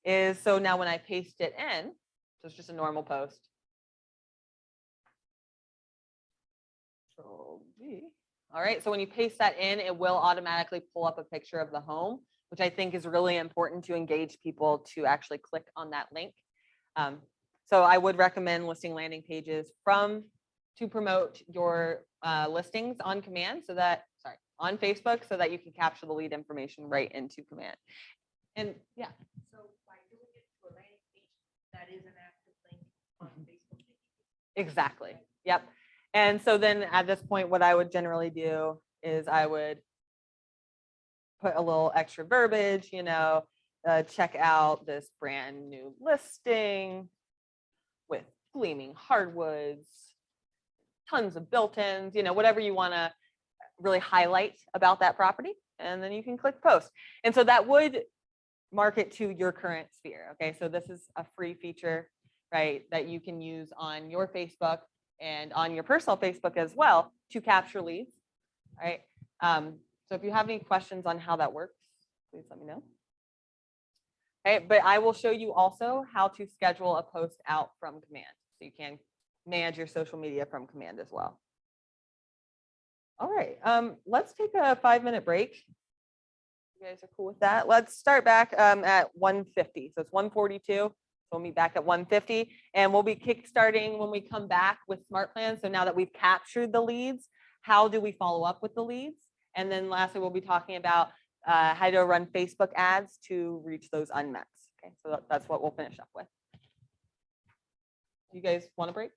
is so now when I paste it in, so it's just a normal post. Control V. All right, so when you paste that in, it will automatically pull up a picture of the home, which I think is really important to engage people to actually click on that link. So I would recommend listing landing pages to promote your listings on command on Facebook so that you can capture the lead information right into command. And yeah. So by doing it to a landing page, that is an active link on Facebook. Exactly. Yep. And so then at this point, what I would generally do is I would put a little extra verbiage, you know, check out this brand new listing with gleaming hardwoods, tons of built-ins, whatever you want to really highlight about that property. And then you can click post. And so that would mark it to your current sphere. Okay, so this is a free feature, right, that you can use on your Facebook and on your personal Facebook as well to capture leads. Right. So if you have any questions on how that works, please let me know. Okay, but I will show you also how to schedule a post out from command. So you can manage your social media from command as well. All right, let's take a 5-minute break. You guys are cool with that? Let's start back at 1:50. So it's 1:42. So we'll meet back at 1:50, and we'll be kickstarting when we come back with Smart Plans. So now that we've captured the leads, how do we follow up with the leads? And then lastly, we'll be talking about how to run Facebook ads to reach those unmets. Okay, so that's what we'll finish up with. You guys want a break?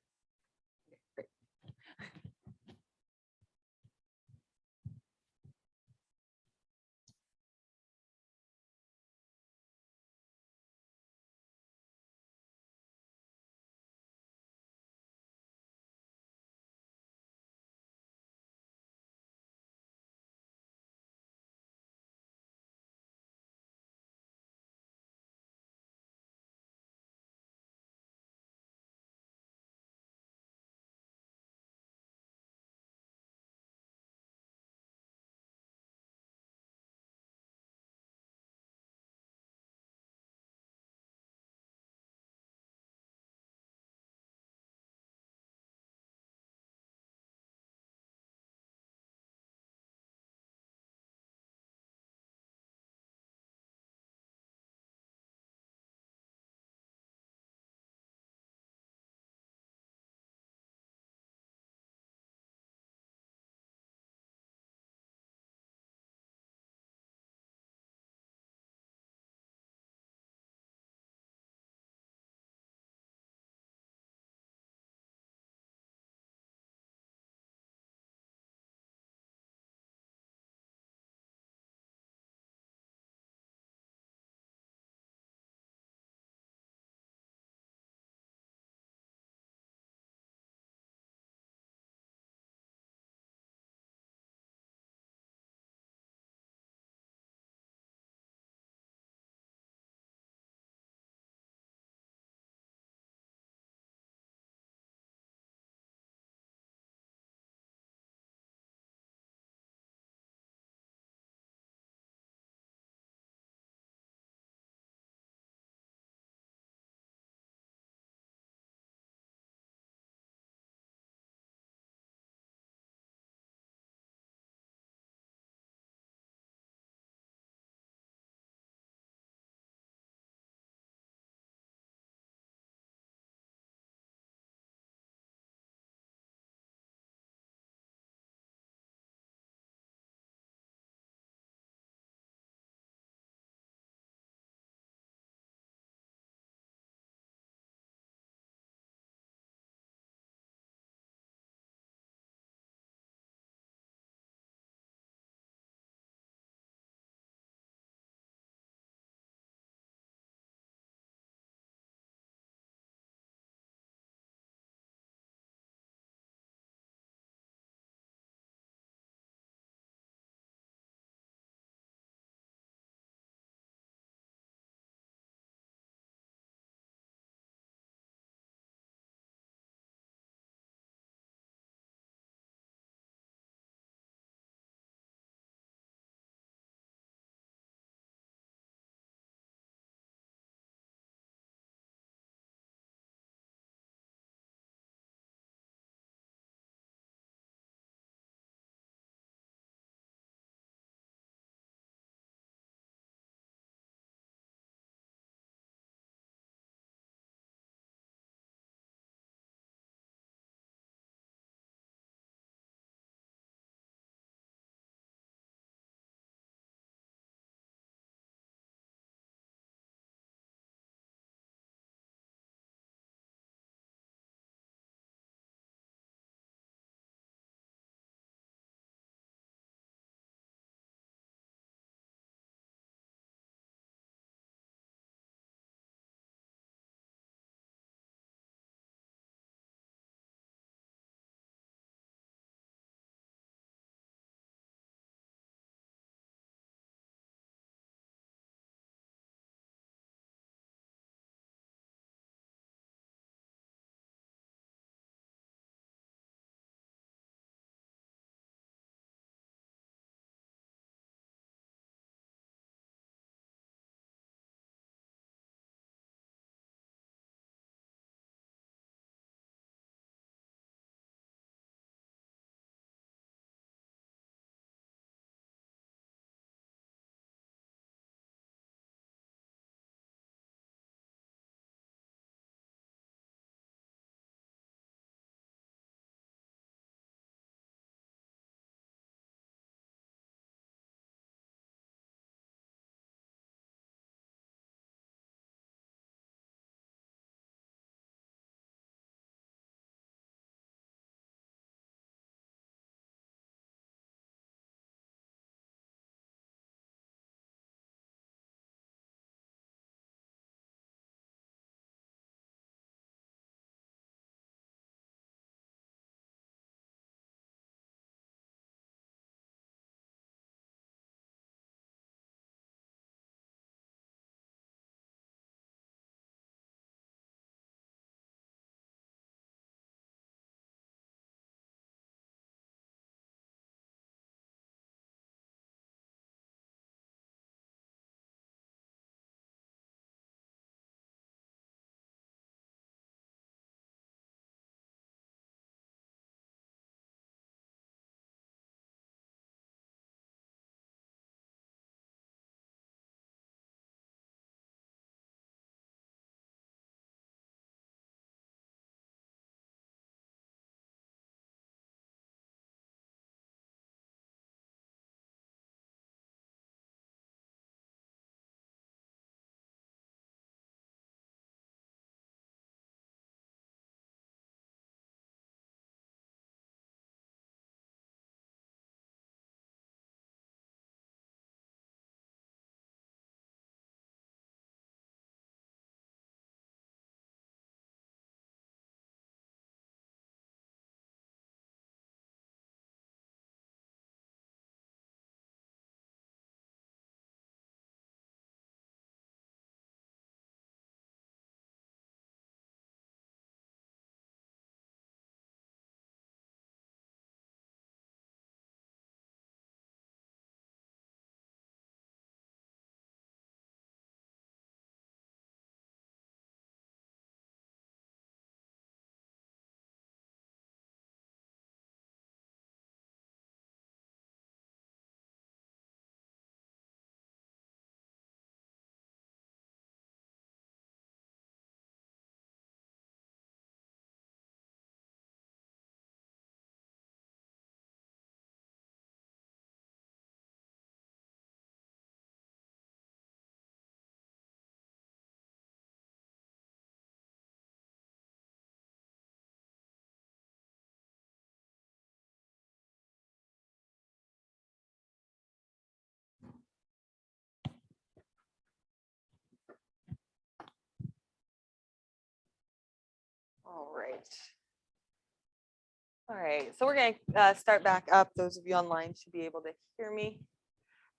All right, so we're going to start back up. Those of you online should be able to hear me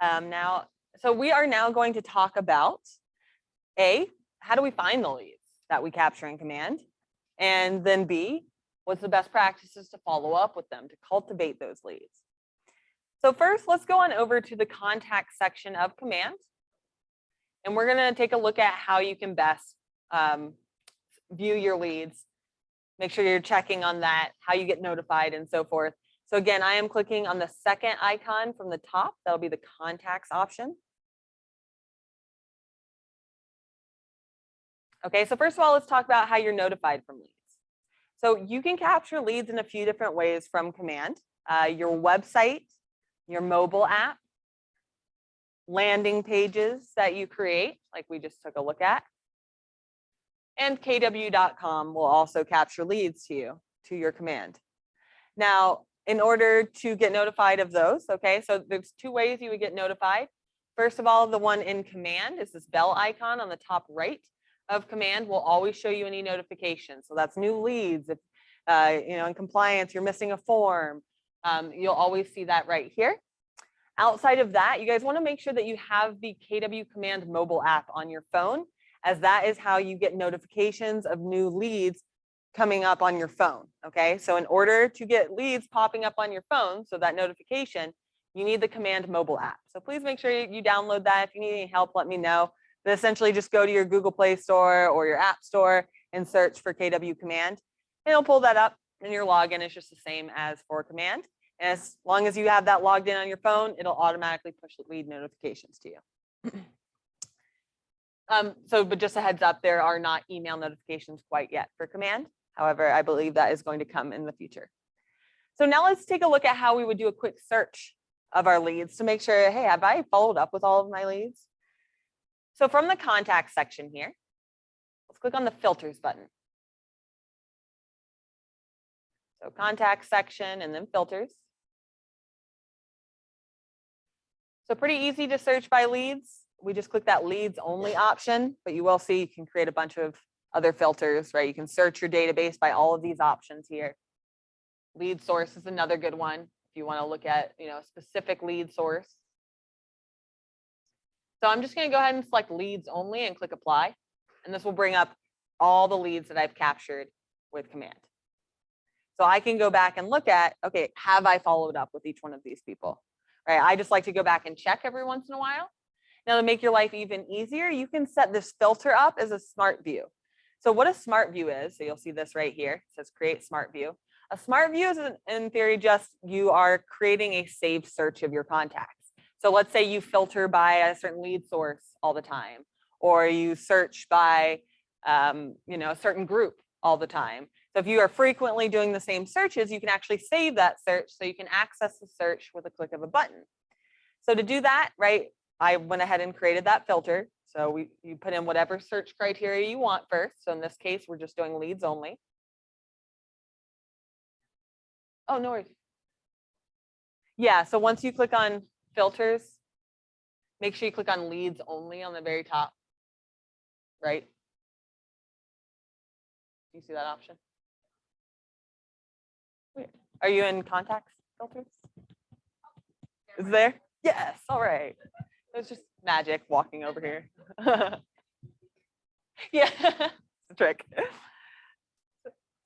now. So we are now going to talk about A, how do we find the leads that we capture in command? And then B, what's the best practices to follow up with them to cultivate those leads? So first, let's go on over to the contact section of command. And we're going to take a look at how you can best view your leads. Make sure you're checking on that, how you get notified and so forth. So again, I am clicking on the second icon from the top. That'll be the contacts option. Okay, so first of all, let's talk about how you're notified from leads. So you can capture leads in a few different ways from command. Your website, your mobile app, landing pages that you create, like we just took a look at. And KW.com will also capture leads to your command. Now, in order to get notified of those, okay, so there's two ways you would get notified. First of all, the one in command is this bell icon on the top right of command will always show you any notifications. So that's new leads. If in compliance, you're missing a form, you'll always see that right here. Outside of that, you guys want to make sure that you have the KW Command mobile app on your phone, as that is how you get notifications of new leads coming up on your phone, okay? So in order to get leads popping up on your phone, so that notification, you need the Command mobile app. So please make sure you download that. If you need any help, let me know. But essentially just go to your Google Play Store or your App Store and search for KW Command. And it'll pull that up, and your login is just the same as for command. And as long as you have that logged in on your phone, it'll automatically push lead notifications to you. But just a heads up, there are not email notifications quite yet for command. However, I believe that is going to come in the future. So now let's take a look at how we would do a quick search of our leads to make sure, hey, have I followed up with all of my leads? So from the contact section here, let's click on the filters button. So contact section and then filters. So pretty easy to search by leads. We just click that leads only option, but you will see you can create a bunch of other filters, right? You can search your database by all of these options here. Lead source is another good one if you want to look at, a specific lead source. So I'm just going to go ahead and select leads only and click apply. And this will bring up all the leads that I've captured with command. So I can go back and look at, okay, have I followed up with each one of these people? Right? I just like to go back and check every once in a while. Now, to make your life even easier, you can set this filter up as a smart view. So what a smart view is, so you'll see this right here, it says create smart view. A smart view is in theory just you are creating a saved search of your contacts. So let's say you filter by a certain lead source all the time, or you search by a certain group all the time. So if you are frequently doing the same searches, you can actually save that search so you can access the search with a click of a button. So to do that, right, I went ahead and created that filter. So you put in whatever search criteria you want first. So in this case, we're just doing leads only. Oh, no worries. Yeah, so once you click on filters, make sure you click on leads only on the very top, right? Do you see that option? Weird. Are you in contacts filters? Is it there? Yes, all right. It was just magic walking over here. Yeah, it's a trick.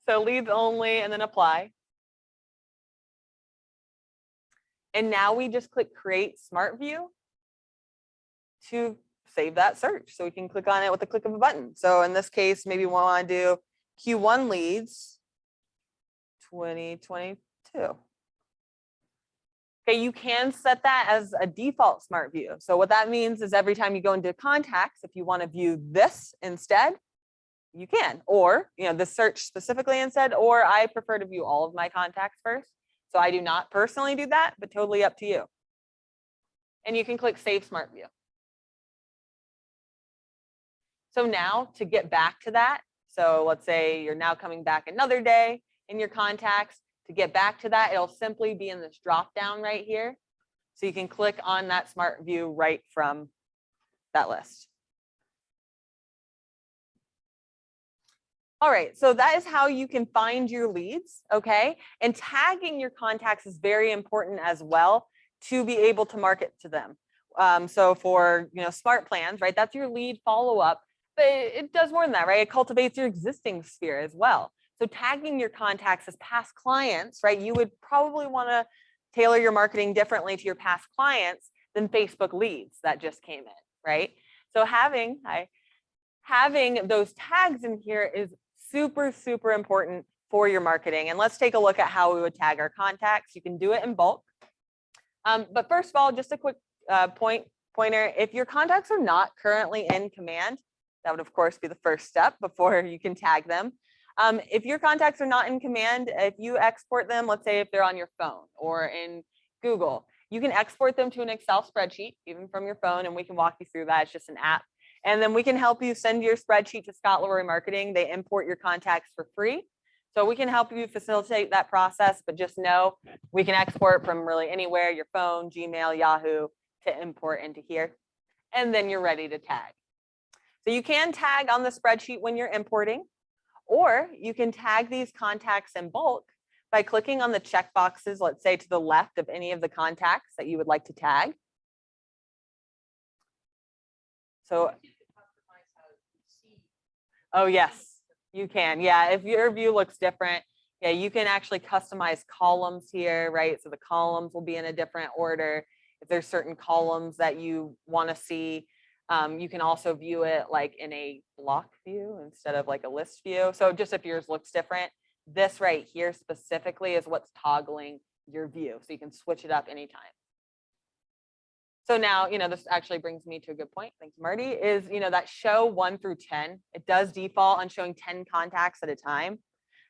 So leads only and then apply. And now we just click create smart view to save that search. So we can click on it with the click of a button. So in this case, maybe we want to do Q1 leads 2022. Okay, you can set that as a default smart view. So what that means is every time you go into contacts, if you want to view this instead, you can, or the search specifically instead, or I prefer to view all of my contacts first. So I do not personally do that, but totally up to you. And you can click Save Smart View. So now to get back to that, so let's say you're now coming back another day in your contacts. To get back to that, it'll simply be in this drop down right here. So you can click on that smart view right from that list. All right, so that is how you can find your leads, okay? And tagging your contacts is very important as well to be able to market to them. So for, smart plans, right? That's your lead follow-up, but it does more than that, right? It cultivates your existing sphere as well. So tagging your contacts as past clients, right? You would probably want to tailor your marketing differently to your past clients than Facebook leads that just came in, right? So having those tags in here is super, super important for your marketing. And let's take a look at how we would tag our contacts. You can do it in bulk. But first of all, just a quick pointer. If your contacts are not currently in command, that would of course be the first step before you can tag them. If your contacts are not in command, if you export them, let's say if they're on your phone or in Google, you can export them to an Excel spreadsheet, even from your phone, and we can walk you through that. It's just an app. And then we can help you send your spreadsheet to Scott Leroy Marketing. They import your contacts for free. So we can help you facilitate that process, but just know we can export from really anywhere, your phone, Gmail, Yahoo, to import into here. And then you're ready to tag. So you can tag on the spreadsheet when you're importing, or you can tag these contacts in bulk by clicking on the check boxes, let's say to the left of any of the contacts that you would like to tag. So, oh yes, you can. Yeah, if your view looks different, yeah, you can actually customize columns here, right? So the columns will be in a different order. If there's certain columns that you want to see, you can also view it like in a block view instead of like a list view. So just if yours looks different, this right here specifically is what's toggling your view. So you can switch it up anytime. So now, this actually brings me to a good point. Thanks, Marty, is, that show 1 through 10, it does default on showing 10 contacts at a time.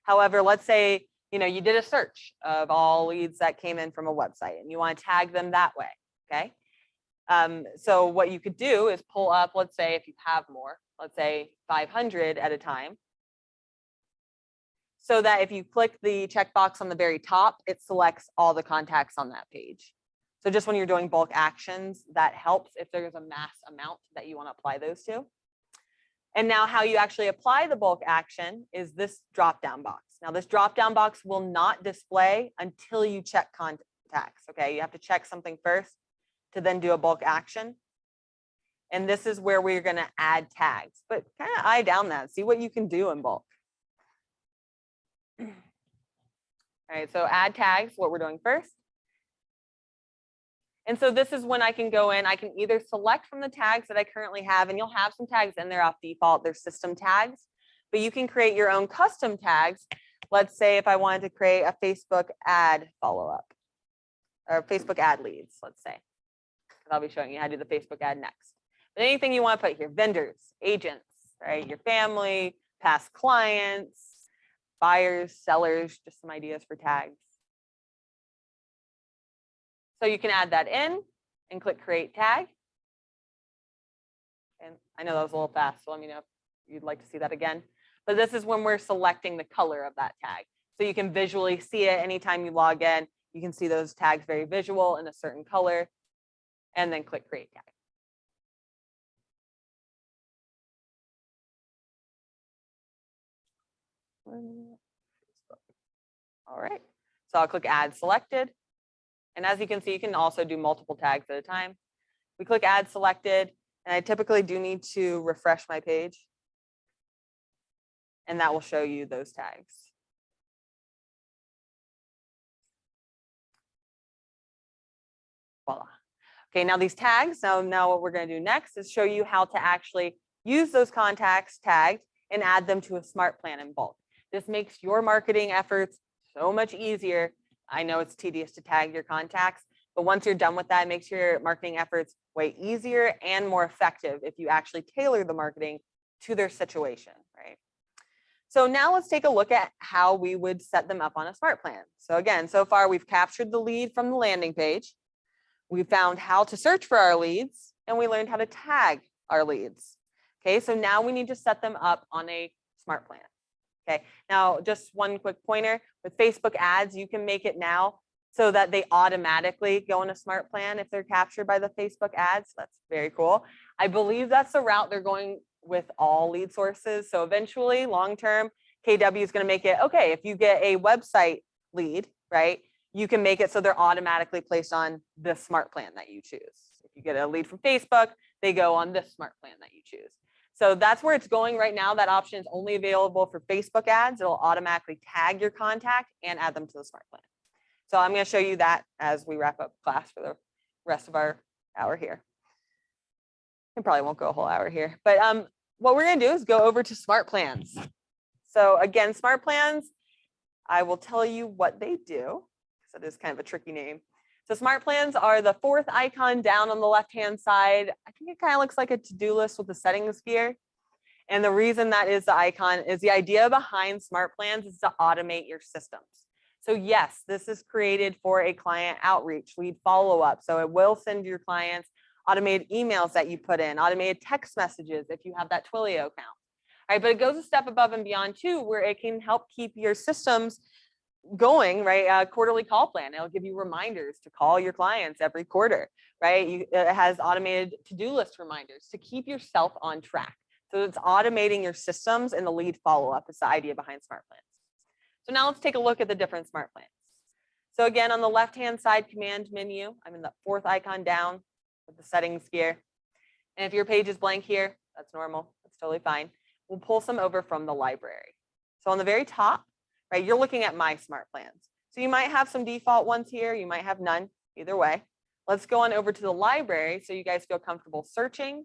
However, let's say, you did a search of all leads that came in from a website and you want to tag them that way, okay? So what you could do is pull up, let's say if you have more, let's say 500 at a time. So that if you click the checkbox on the very top, it selects all the contacts on that page. So just when you're doing bulk actions, that helps if there's a mass amount that you want to apply those to. And now how you actually apply the bulk action is this drop-down box. Now this drop-down box will not display until you check contacts, okay? You have to check something first to then do a bulk action. And this is where we're going to add tags, but kind of eye down that, see what you can do in bulk. All right, so add tags, what we're doing first. And so this is when I can go in, I can either select from the tags that I currently have, and you'll have some tags in there off default, they're system tags, but you can create your own custom tags. Let's say if I wanted to create a Facebook ad follow-up or Facebook ad leads, let's say. I'll be showing you how to do the Facebook ad next. But anything you want to put here, vendors, agents, right? Your family, past clients, buyers, sellers, just some ideas for tags. So you can add that in and click create tag. And I know that was a little fast, so let me know if you'd like to see that again. But this is when we're selecting the color of that tag. So you can visually see it anytime you log in. You can see those tags very visual in a certain color, and then click create tag. All right, so I'll click add selected. And as you can see, you can also do multiple tags at a time. We click add selected, and I typically do need to refresh my page. And that will show you those tags. Voila. Okay, now these tags, now what we're going to do next is show you how to actually use those contacts tagged and add them to a smart plan in bulk. This makes your marketing efforts so much easier. I know it's tedious to tag your contacts, but once you're done with that, it makes your marketing efforts way easier and more effective if you actually tailor the marketing to their situation, right? So now let's take a look at how we would set them up on a smart plan. So again, so far we've captured the lead from the landing page. We found how to search for our leads, and we learned how to tag our leads. Okay, so now we need to set them up on a smart plan. Okay, now just one quick pointer with Facebook ads, you can make it now so that they automatically go in a smart plan if they're captured by the Facebook ads. That's very cool. I believe that's the route they're going with all lead sources. So eventually, long term, KW is going to make it, okay, if you get a website lead, right, you can make it so they're automatically placed on this smart plan that you choose. If you get a lead from Facebook, they go on this smart plan that you choose. So that's where it's going right now. That option is only available for Facebook ads. It'll automatically tag your contact and add them to the smart plan. So I'm going to show you that as we wrap up class for the rest of our hour here. I probably won't go a whole hour here, but what we're going to do is go over to smart plans. So again, smart plans, I will tell you what they do. So it is kind of a tricky name. So smart plans are the fourth icon down on the left-hand side. I think it kind of looks like a to-do list with the settings gear. And the reason that is the icon is the idea behind smart plans is to automate your systems. So yes, this is created for a client outreach, lead follow-up. So it will send your clients automated emails that you put in, automated text messages if you have that Twilio account. All right, but it goes a step above and beyond too, where it can help keep your systems going, right? Quarterly call plan. It'll give you reminders to call your clients every quarter, right? It has automated to-do list reminders to keep yourself on track. So it's automating your systems and the lead follow-up is the idea behind smart plans. So now let's take a look at the different smart plans. So again, on the left-hand side command menu, I'm in the fourth icon down with the settings gear. And if your page is blank here, that's normal. That's totally fine. We'll pull some over from the library. So on the very top, right, you're looking at my smart plans. So you might have some default ones here. You might have none, either way. Let's go on over to the library so you guys feel comfortable searching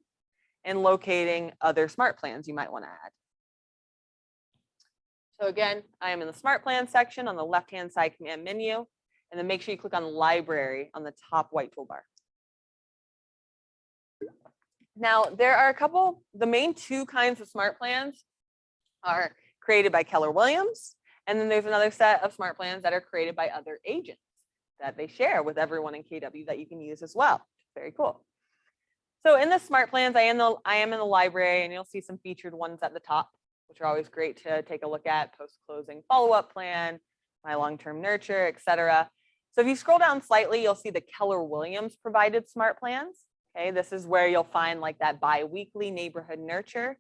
and locating other smart plans you might want to add. So again, I am in the smart plan section on the left-hand side command menu, and then make sure you click on library on the top white toolbar. Now, there are the main two kinds of smart plans are created by Keller Williams. And then there's another set of smart plans that are created by other agents that they share with everyone in KW that you can use as well. Very cool. So in the smart plans, I am in the library, and you'll see some featured ones at the top, which are always great to take a look at: post-closing follow-up plan, my long-term nurture, etc. So if you scroll down slightly, you'll see the Keller Williams provided smart plans. Okay, this is where you'll find like that bi-weekly neighborhood nurture,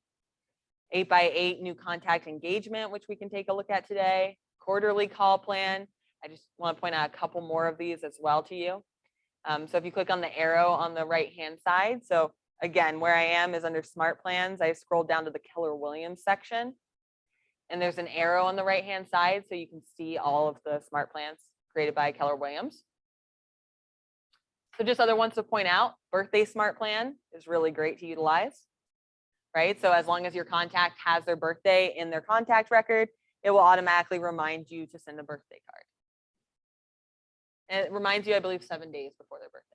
8x8 new contact engagement, which we can take a look at today, quarterly call plan. I just want to point out a couple more of these as well to you. So if you click on the arrow on the right-hand side, so again, where I am is under smart plans. I scrolled down to the Keller Williams section, and there's an arrow on the right-hand side, so you can see all of the smart plans created by Keller Williams. So just other ones to point out, birthday smart plan is really great to utilize, right? So as long as your contact has their birthday in their contact record, it will automatically remind you to send a birthday card. And it reminds you, I believe, 7 days before their birthday.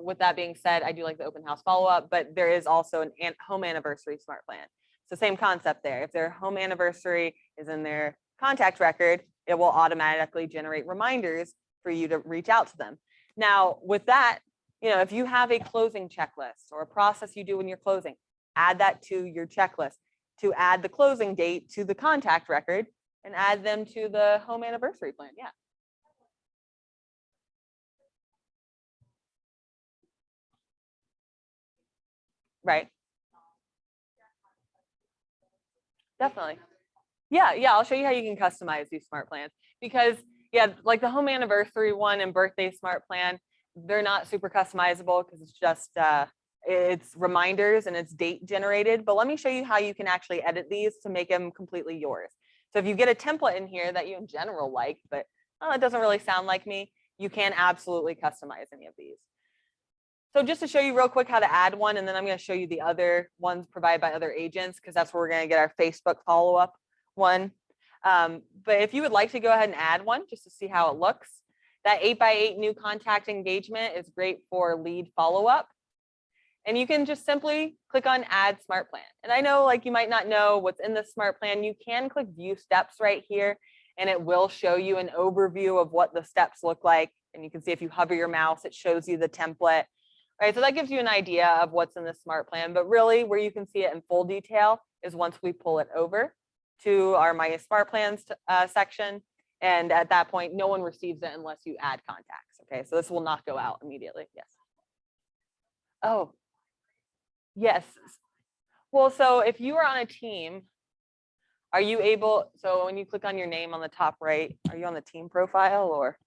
With that being said, I do like the open house follow-up, but there is also an home anniversary smart plan. So same concept there. If their home anniversary is in their contact record, it will automatically generate reminders for you to reach out to them. Now, with that, if you have a closing checklist or a process you do when you're closing, add that to your checklist to add the closing date to the contact record and add them to the home anniversary plan. Yeah. Right. Definitely. Yeah, I'll show you how you can customize these smart plans because like the home anniversary one and birthday smart plan, they're not super customizable because it's just it's reminders and it's date generated. But let me show you how you can actually edit these to make them completely yours. So if you get a template in here that you in general like, but it doesn't really sound like me, you can absolutely customize any of these. So just to show you real quick how to add one, and then I'm going to show you the other ones provided by other agents because that's where we're going to get our Facebook follow-up one. But if you would like to go ahead and add one just to see how it looks, that 8x8 new contact engagement is great for lead follow-up. And you can just simply click on add smart plan. And I know like you might not know what's in the smart plan. You can click view steps right here and it will show you an overview of what the steps look like. And you can see if you hover your mouse, it shows you the template. Right, so that gives you an idea of what's in the smart plan, but really where you can see it in full detail is once we pull it over to our My Smart Plans section. And at that point, no one receives it unless you add contacts. Okay, so this will not go out immediately. Yes. Oh, yes. Well, so if you are on a team, Are you able, so when you click on your name on the top right, are you on the team profile or?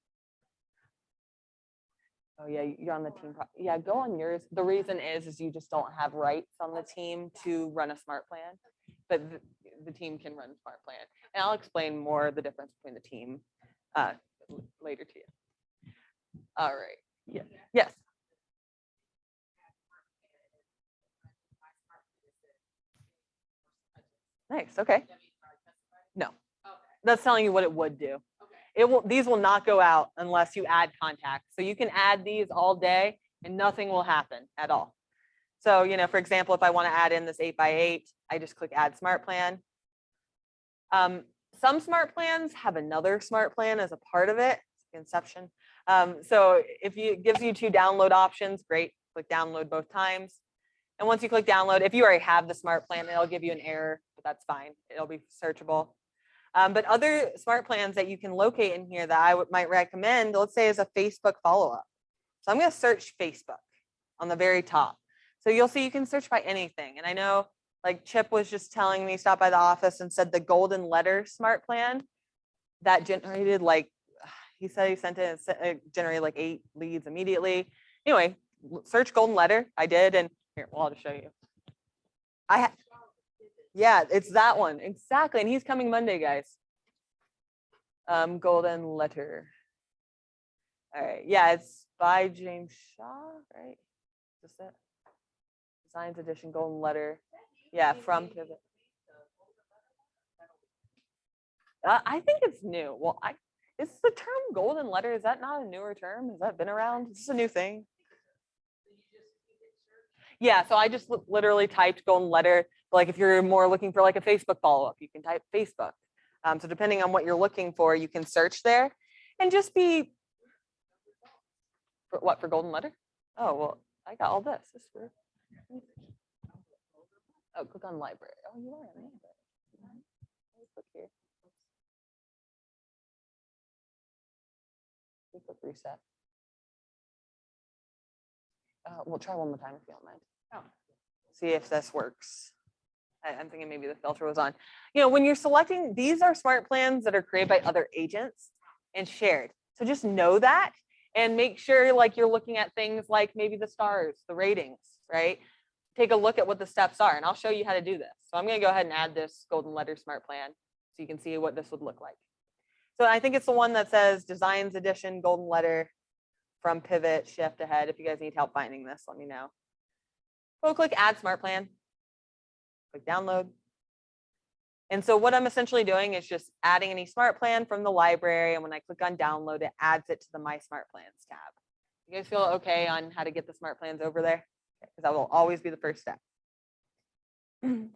Oh yeah, you're on the team. Yeah, go on yours. The reason is you just don't have rights on the team to run a smart plan, but the team can run smart plan. And I'll explain more the difference between the team later to you. All right. Yeah. Yes. Nice. Okay. No, that's telling you what it would do. It will, these will not go out unless you add contacts. So you can add these all day and nothing will happen at all. So, you know, for example, if I want to add in this 8x8, I just click add smart plan. Some smart plans have another smart plan as a part of it, Inception. So if it gives you 2 download options, great, click download both times. And once you click download, if you already have the smart plan, it'll give you an error, but that's fine. It'll be searchable. But other smart plans that you can locate in here that I might recommend, let's say, is a Facebook follow-up. So I'm going to search Facebook on the very top. So you'll see you can search by anything. And I know like Chip was just telling me, stop by the office and said the golden letter smart plan that generated like, he said he sent it, generated like 8 leads immediately. Anyway, search golden letter. I did. And here, well, I'll just show you. Yeah, it's that one. Exactly. And he's coming Monday, guys. Golden letter. All right. Yeah, it's by James Shaw, right? Is this it? Designs edition, golden letter. Yeah, from Pivot. I think it's new. Well, is the term golden letter, is that not a newer term? Has that been around? Is this a new thing? Yeah, so I just literally typed golden letter. Like if you're more looking for like a Facebook follow-up, you can type Facebook. So depending on what you're looking for, you can search there and just be, for what, for golden letter? Oh, well, I got all this. This is weird. Oh, click on library. Oh, you are on library. Click here. Click reset. We'll try one more time if you don't mind. Oh. See if this works. I'm thinking maybe the filter was on. You know, when you're selecting, these are smart plans that are created by other agents and shared. So just know that and make sure like you're looking at things like maybe the stars, the ratings, right? Take a look at what the steps are and I'll show you how to do this. So I'm going to go ahead and add this golden letter smart plan so you can see what this would look like. So I think it's the one that says Designs Edition Golden Letter from Pivot Shift Ahead. If you guys need help finding this, let me know. Go click Add Smart Plan. Click Download. And so what I'm essentially doing is just adding any smart plan from the library. And when I click on Download, it adds it to the My Smart Plans tab. You guys feel okay on how to get the smart plans over there? Because that will always be the first step.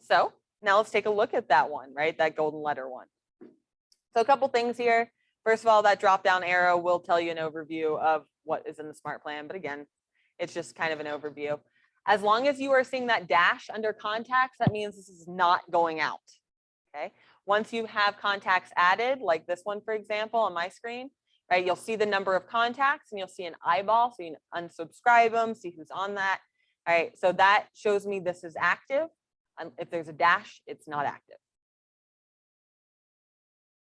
So now let's take a look at that one, right? That golden letter one. So a couple things here. First of all, that drop down arrow will tell you an overview of what is in the smart plan. But again, it's just kind of an overview. As long as you are seeing that dash under contacts, that means this is not going out. Okay. Once you have contacts added, like this one, for example, on my screen, right, you'll see the number of contacts and you'll see an eyeball. So you can unsubscribe them, see who's on that. All right. So that shows me this is active. If there's a dash, it's not active.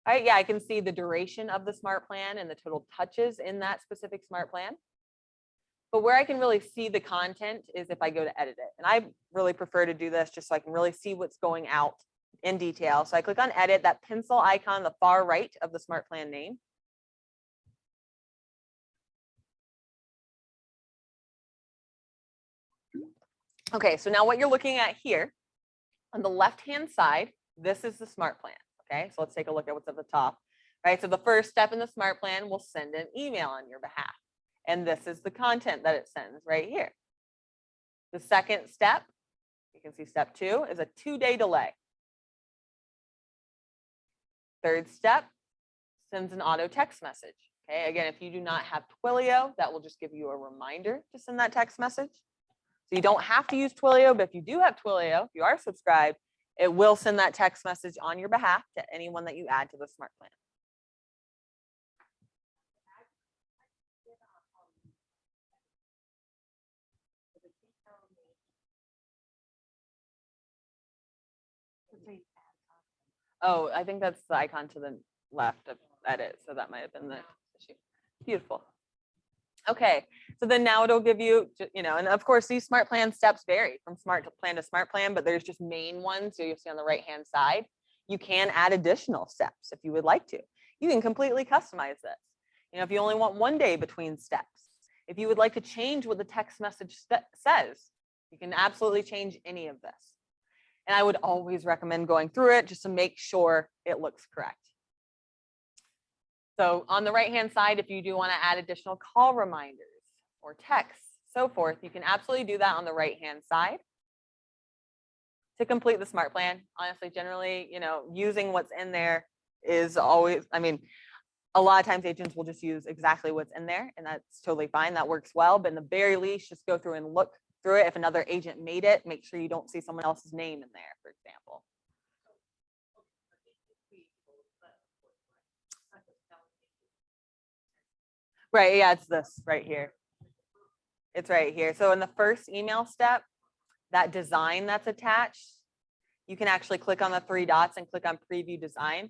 All right, yeah, I can see the duration of the smart plan and the total touches in that specific smart plan. But where I can really see the content is if I go to edit it. And I really prefer to do this just so I can really see what's going out in detail. So I click on edit, that pencil icon on the far right of the smart plan name. Okay, so now what you're looking at here on the left-hand side, this is the smart plan. Okay, so let's take a look at what's at the top. Right, so the first step in the smart plan will send an email on your behalf. And this is the content that it sends right here. The second step, you can see step 2, is a 2-day delay. Third step sends an auto text message. Okay, again, if you do not have Twilio, that will just give you a reminder to send that text message. So you don't have to use Twilio, but if you do have Twilio, if you are subscribed, it will send that text message on your behalf to anyone that you add to the smart plan. Oh, I think that's the icon to the left of edit. So that might have been the issue. Beautiful. Okay, so then now it'll give you, and of course these smart plan steps vary from smart plan to smart plan, but there's just main ones. So you'll see on the right-hand side, you can add additional steps if you would like to. You can completely customize this. If you only want 1 day between steps, if you would like to change what the text message says, you can absolutely change any of this. And I would always recommend going through it just to make sure it looks correct. So on the right-hand side, if you do want to add additional call reminders or texts, so forth, you can absolutely do that on the right-hand side to complete the smart plan. Honestly, generally, using what's in there is always, a lot of times agents will just use exactly what's in there, and that's totally fine. That works well. But in the very least, just go through and look through it. If another agent made it, make sure you don't see someone else's name in there, for example. Right, yeah, it's this right here. It's right here. So in the first email step, that design that's attached, you can actually click on the 3 dots and click on preview design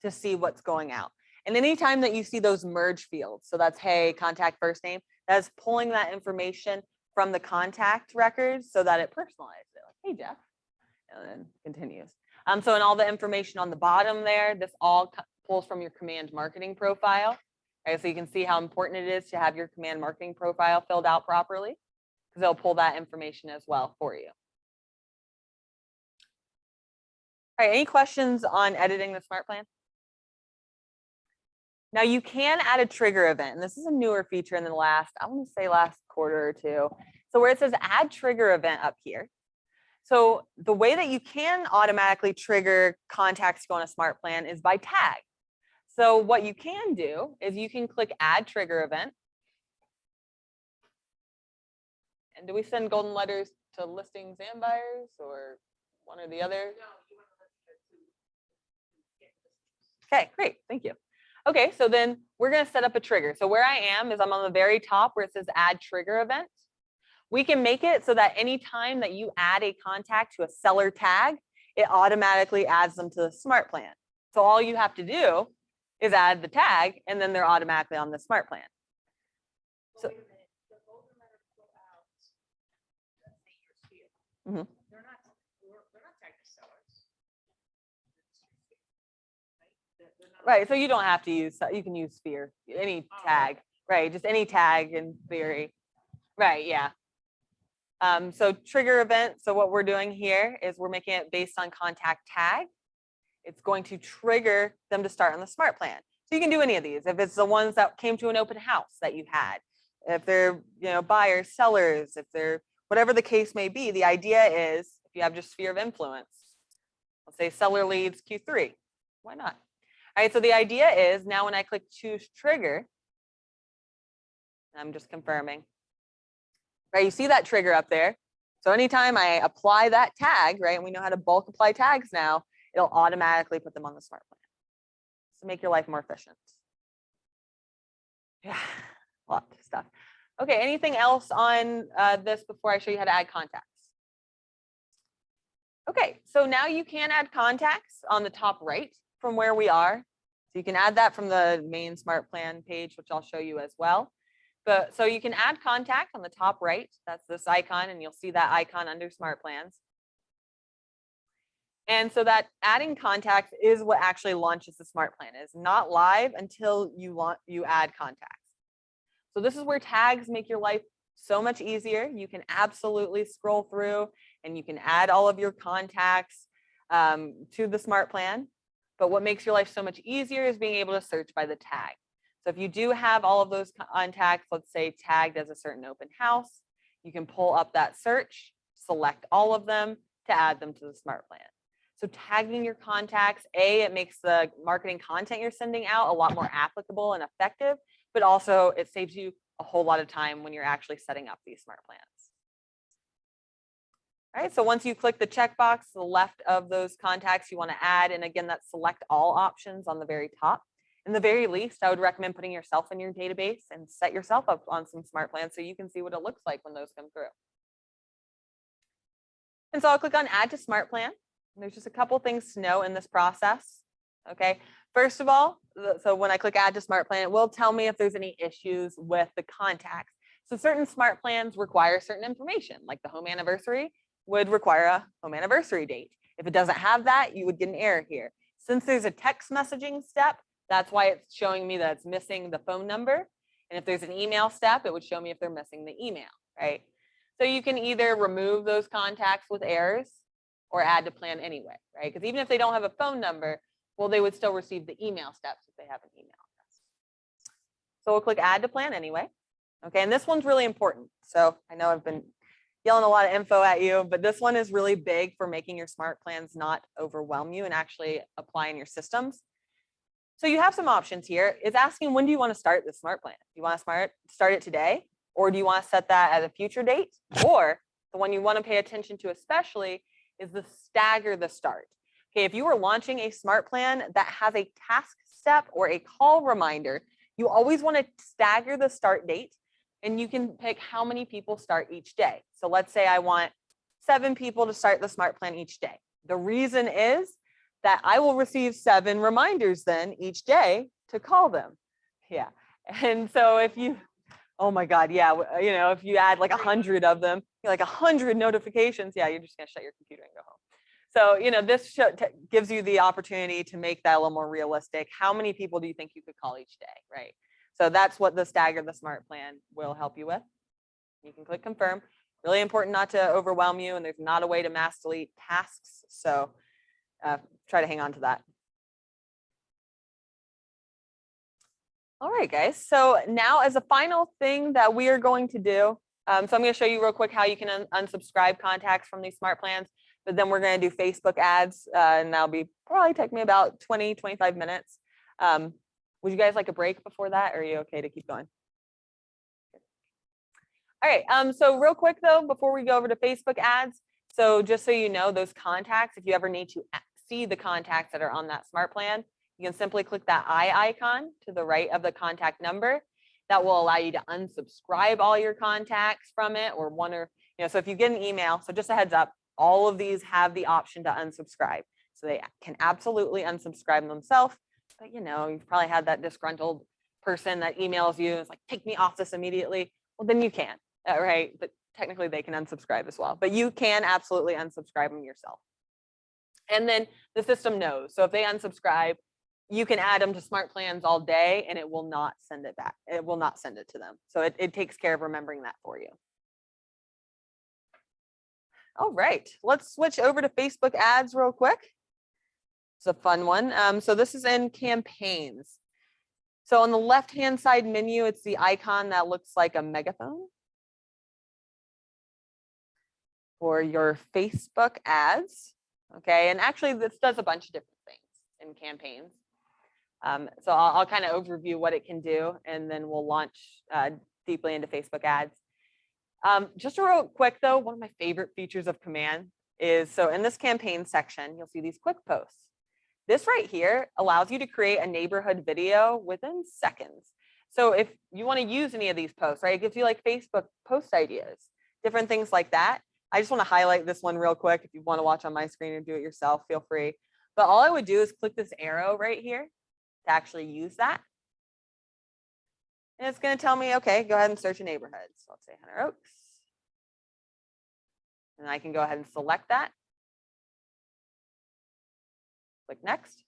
to see what's going out. And anytime that you see those merge fields, so that's, hey, contact first name, that's pulling that information from the contact records so that it personalizes it. Like, hey, Jeff, and then continues. So in all the information on the bottom there, this all pulls from your command marketing profile. Right, so you can see how important it is to have your command marketing profile filled out properly, because they'll pull that information as well for you. All right, any questions on editing the smart plan? Now you can add a trigger event, and this is a newer feature in the last quarter or two. So where it says add trigger event up here. So the way that you can automatically trigger contacts to go on a smart plan is by tag. So what you can do is you can click add trigger event. And do we send golden letters to listings and buyers, or one or the other? Okay, great, thank you. Okay, so then we're gonna set up a trigger. So where I am is I'm on the very top where it says add trigger event. We can make it so that anytime that you add a contact to a seller tag, it automatically adds them to the smart plan. So all you have to do is add the tag, and then they're automatically on the smart plan. So, Wait a minute, the golden letters go out, let's say your sphere. Mhm. They're not tagged as sellers. Right, so you don't have to use, you can use sphere, any tag, right? Just any tag in theory. Right, yeah. So trigger event, so what we're doing here is we're making it based on contact tag. It's going to trigger them to start on the smart plan. So you can do any of these. If it's the ones that came to an open house that you had, if they're, buyers, sellers, if they're, whatever the case may be, the idea is if you have just sphere of influence, let's say seller leads Q3, why not? All right, so the idea is now when I click choose trigger, I'm just confirming, right? You see that trigger up there. So anytime I apply that tag, right, and we know how to bulk apply tags now, it'll automatically put them on the smart plan to make your life more efficient. Yeah, a lot of stuff. Okay, anything else on this before I show you how to add contacts? Okay, so now you can add contacts on the top right from where we are. So you can add that from the main smart plan page, which I'll show you as well. But so you can add contact on the top right. That's this icon, and you'll see that icon under smart plans. And so that adding contacts is what actually launches the smart plan. It's not live until you add contacts. So this is where tags make your life so much easier. You can absolutely scroll through and you can add all of your contacts to the smart plan. But what makes your life so much easier is being able to search by the tag. So if you do have all of those contacts, let's say tagged as a certain open house, you can pull up that search, select all of them to add them to the smart plan. So tagging your contacts, it makes the marketing content you're sending out a lot more applicable and effective, but also it saves you a whole lot of time when you're actually setting up these smart plans. All right, so once you click the checkbox to the left of those contacts you want to add, and again, that's select all options on the very top. In the very least, I would recommend putting yourself in your database and set yourself up on some smart plans so you can see what it looks like when those come through. And so I'll click on add to smart plan. There's just a couple things to know in this process. Okay. First of all, so when I click add to smart plan, it will tell me if there's any issues with the contacts. So certain smart plans require certain information, like the home anniversary would require a home anniversary date. If it doesn't have that, you would get an error here. Since there's a text messaging step, that's why it's showing me that it's missing the phone number. And if there's an email step, it would show me if they're missing the email, right? So you can either remove those contacts with errors or add to plan anyway, right? Because even if they don't have a phone number, well, they would still receive the email steps if they have an email address. So we'll click add to plan anyway. Okay, and this one's really important. So I know I've been yelling a lot of info at you, but this one is really big for making your smart plans not overwhelm you and actually apply in your systems. So you have some options here. It's asking, when do you want to start the smart plan? Do you want to start it today? Or do you want to set that at a future date? Or the one you want to pay attention to especially is the stagger the start. Okay, if you are launching a smart plan that has a task step or a call reminder, you always want to stagger the start date, and you can pick how many people start each day. So let's say I want 7 people to start the smart plan each day. The reason is that I will receive 7 reminders then each day to call them. Yeah. And so if you, oh my God, yeah, you know, if you add like 100 of them, like 100 notifications, yeah, you're just gonna shut your computer and go home. So, you know, this gives you the opportunity to make that a little more realistic. How many people do you think you could call each day, right? So that's what the stagger the smart plan will help you with. You can click confirm. Really important not to overwhelm you, and there's not a way to mass delete tasks. So try to hang on to that. All right, guys. So now as a final thing that we are going to do, so I'm going to show you real quick how you can unsubscribe contacts from these smart plans, but then we're going to do Facebook ads, and that'll be probably take me about 20, 25 minutes. Would you guys like a break before that, or are you okay to keep going? All right, so real quick though, before we go over to Facebook ads, so just so you know, those contacts, if you ever need to see the contacts that are on that smart plan, you can simply click that eye icon to the right of the contact number. That will allow you to unsubscribe all your contacts from it, or one, or, you know, so if you get an email, so just a heads up, all of these have the option to unsubscribe. So they can absolutely unsubscribe themselves, but you know, you've probably had that disgruntled person that emails you and is like, take me off this immediately. Well, then you can, right? But technically they can unsubscribe as well, but you can absolutely unsubscribe them yourself. And then the system knows. So if they unsubscribe, you can add them to smart plans all day and it will not send it back. It will not send it to them. So it takes care of remembering that for you. All right, let's switch over to Facebook ads real quick. It's a fun one. So this is in campaigns. So on the left-hand side menu, it's the icon that looks like a megaphone for your Facebook ads. Okay, and actually this does a bunch of different things in campaigns. So I'll kind of overview what it can do, and then we'll launch deeply into Facebook ads. Just real quick though, one of my favorite features of Command is, so in this campaign section, you'll see these quick posts. This right here allows you to create a neighborhood video within seconds. So if you want to use any of these posts, right, it gives you like Facebook post ideas, different things like that. I just want to highlight this one real quick. If you want to watch on my screen or do it yourself, feel free. But all I would do is click this arrow right here to actually use that. And it's going to tell me, okay, go ahead and search a neighborhood. So let's say Hunter Oaks. And I can go ahead and select that. Click next.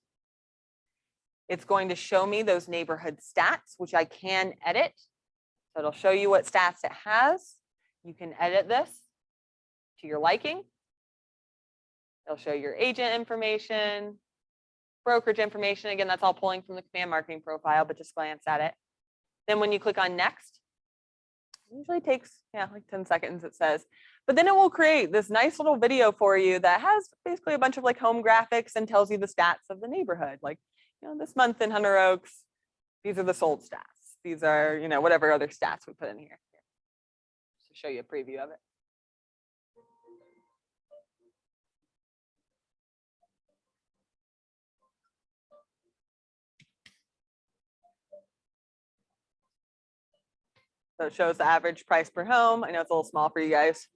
It's going to show me those neighborhood stats, which I can edit. So it'll show you what stats it has. You can edit this to your liking. It'll show your agent information, brokerage information. Again, that's all pulling from the Command Marketing profile, but just glance at it. Then when you click on next, it usually takes, yeah, like 10 seconds, it says. But then it will create this nice little video for you that has basically a bunch of like home graphics and tells you the stats of the neighborhood. Like, you know, this month in Hunter Oaks, these are the sold stats. These are, you know, whatever other stats we put in here. Just to show you a preview of it. So it shows the average price per home. I know it's a little small for you guys.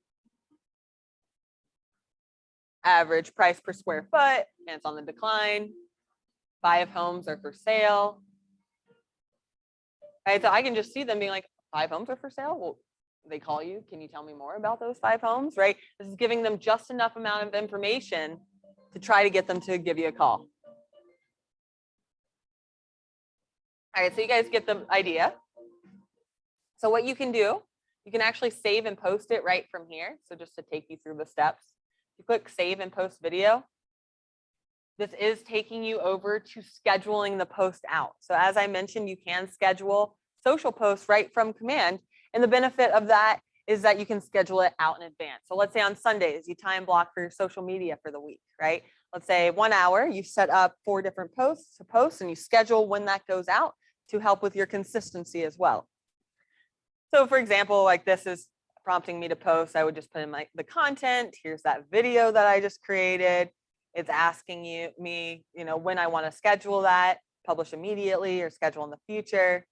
average price per square foot, and it's on the decline. 5 homes are for sale. Right, so I can just see them being like, 5 homes are for sale. Well, they call you. Can you tell me more about those 5 homes? Right. This is giving them just enough amount of information to try to get them to give you a call. All right, so you guys get the idea. So what you can do, you can actually save and post it right from here. So just to take you through the steps, you click save and post video. This is taking you over to scheduling the post out. So as I mentioned, you can schedule social posts right from command. And the benefit of that is that you can schedule it out in advance. So let's say on Sundays, you time block for your social media for the week, right? Let's say 1 hour, you set up 4 different posts to post and you schedule when that goes out to help with your consistency as well. So for example, like this is prompting me to post. I would just put in the content. Here's that video that I just created. It's asking me, when I want to schedule that, publish immediately or schedule in the future,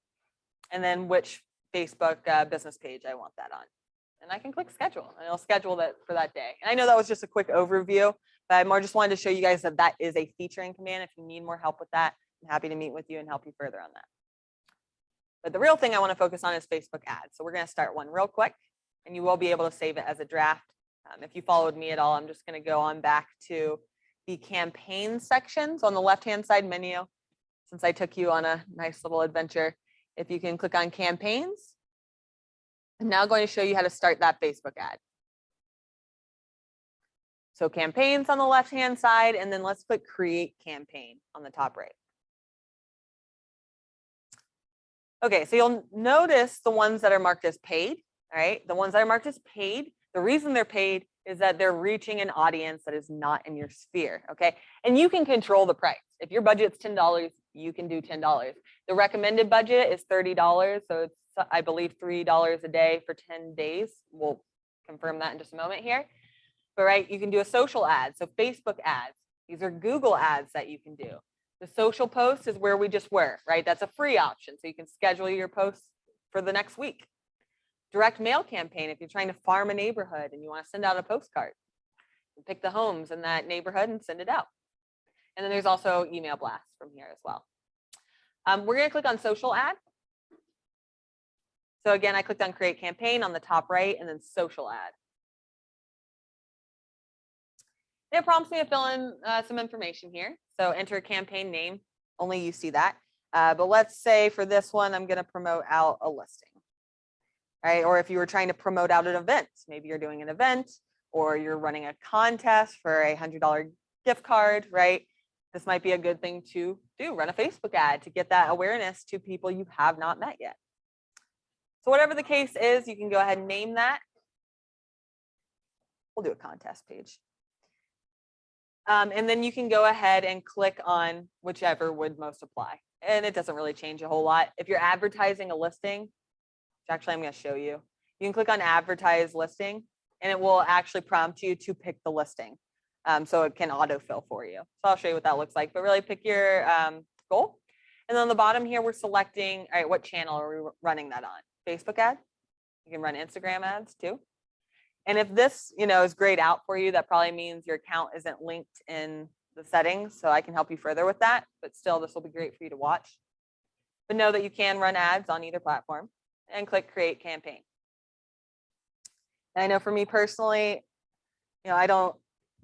and then which Facebook business page I want that on. And I can click schedule and it'll schedule that for that day. And I know that was just a quick overview, but I more just wanted to show you guys that that is a feature in command. If you need more help with that, I'm happy to meet with you and help you further on that. But the real thing I want to focus on is Facebook ads. So we're going to start one real quick and you will be able to save it as a draft. If you followed me at all, I'm just going to go on back to the campaign sections on the left-hand side menu. Since I took you on a nice little adventure, if you can click on campaigns, I'm now going to show you how to start that Facebook ad. So campaigns on the left-hand side, and then let's click create campaign on the top right. Okay, so you'll notice the ones that are marked as paid, all right? The ones that are marked as paid, the reason they're paid is that they're reaching an audience that is not in your sphere, okay? And you can control the price. If your budget's $10, you can do $10. The recommended budget is $30, so it's, I believe, $3 a day for 10 days. We'll confirm that in just a moment here. But right, you can do a social ad, so Facebook ads. These are Google ads that you can do. The social post is where we just were, right? That's a free option, so you can schedule your posts for the next week. Direct mail campaign, if you're trying to farm a neighborhood and you want to send out a postcard, you pick the homes in that neighborhood and send it out. And then there's also email blasts from here as well. We're going to click on social ad. So again, I clicked on create campaign on the top right and then social ad. It prompts me to fill in some information here. So enter campaign name, only you see that. But let's say for this one, I'm going to promote out a listing. Right? Or if you were trying to promote out an event, maybe you're doing an event or you're running a contest for a $100 gift card, right? This might be a good thing to do, run a Facebook ad to get that awareness to people you have not met yet. So whatever the case is, you can go ahead and name that. We'll do a contest page. And then you can go ahead and click on whichever would most apply. And it doesn't really change a whole lot. If you're advertising a listing, actually, I'm going to show you. You can click on Advertise Listing, and it will actually prompt you to pick the listing. So it can autofill for you. So I'll show you what that looks like, but really pick your goal. And then on the bottom here, we're selecting, all right, what channel are we running that on? Facebook ad? You can run Instagram ads too. And if this, is grayed out for you, that probably means your account isn't linked in the settings. So I can help you further with that, but still, this will be great for you to watch. But know that you can run ads on either platform. And click create campaign. And I know for me personally, I don't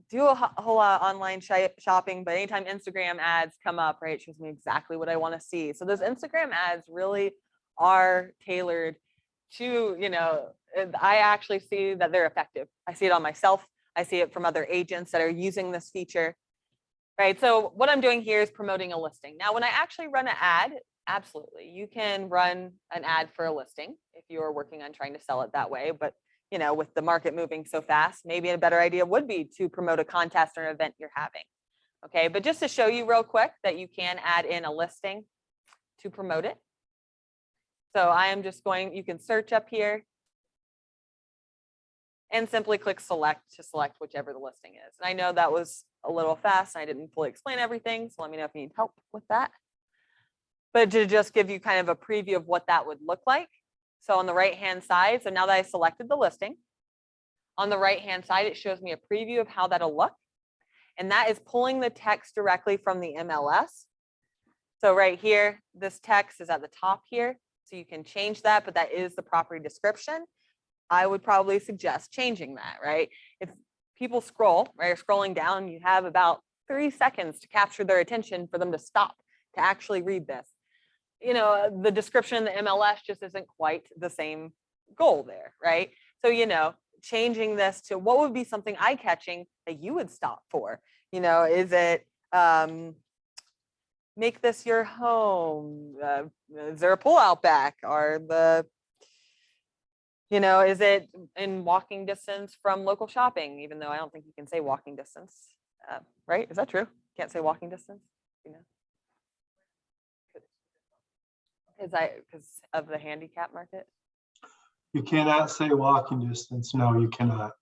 do a whole lot of online shopping, but anytime Instagram ads come up, right, it shows me exactly what I want to see. So those Instagram ads really are tailored to, I actually see that they're effective. I see it on myself. I see it from other agents that are using this feature, right? So what I'm doing here is promoting a listing. Now, when I actually run an ad, absolutely, you can run an ad for a listing if you are working on trying to sell it that way. But with the market moving so fast, maybe a better idea would be to promote a contest or an event you're having. Okay, but just to show you real quick that you can add in a listing to promote it. So I am just going, you can search up here and simply click select to select whichever the listing is. And I know that was a little fast. I didn't fully explain everything, so let me know if you need help with that. But to just give you kind of a preview of what that would look like. So on the right-hand side, so now that I selected the listing, on the right-hand side, it shows me a preview of how that'll look. And that is pulling the text directly from the MLS. So right here, this text is at the top here. So you can change that, but that is the property description. I would probably suggest changing that, right? If people scroll, right, or scrolling down, you have about 3 seconds to capture their attention for them to stop, to actually read this. You know, the description in the MLS just isn't quite the same goal there, right? So, you know, changing this to what would be something eye-catching that you would stop for? You know, is it make this your home? Is there a pool out back? Or the, you know, is it in walking distance from local shopping? Even though I don't think you can say walking distance, right? Is that true? Can't say walking distance, you know? Because of the handicap market? You cannot say walking distance. No, you cannot.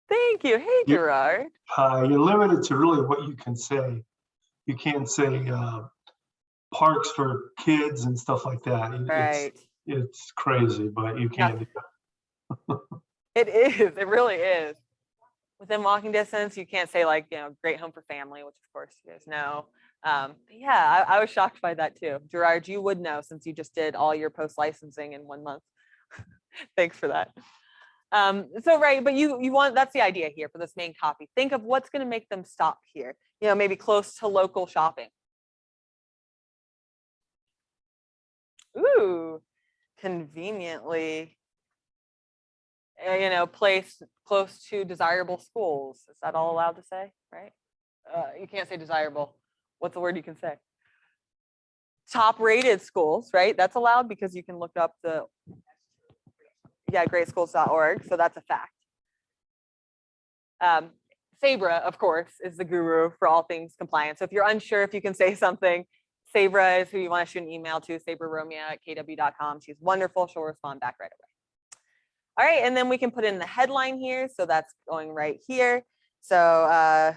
Thank you. Hey, Gerard. You're limited to really what you can say. You can't say parks for kids and stuff like that. Right. It's crazy, but you can't do that. It is. It really is. Within walking distance, you can't say like, you know, great home for family, which of course you guys know. But yeah, I was shocked by that too. Gerard, you would know since you just did all your post licensing in 1 month. Thanks for that. So right, but you want, that's the idea here for this main copy. Think of what's going to make them stop here. You know, maybe close to local shopping. Ooh, conveniently, you know, placed close to desirable schools. Is that all allowed to say, right? You can't say desirable. What's the word you can say? Top rated schools, right? That's allowed because you can look up the, yeah, greatschools.org. So that's a fact. Sabra, of course, is the guru for all things compliance. So if you're unsure if you can say something, Sabra is who you want to shoot an email to, sabraromia@kw.com. She's wonderful. She'll respond back right away. All right, and then we can put in the headline here. So that's going right here. So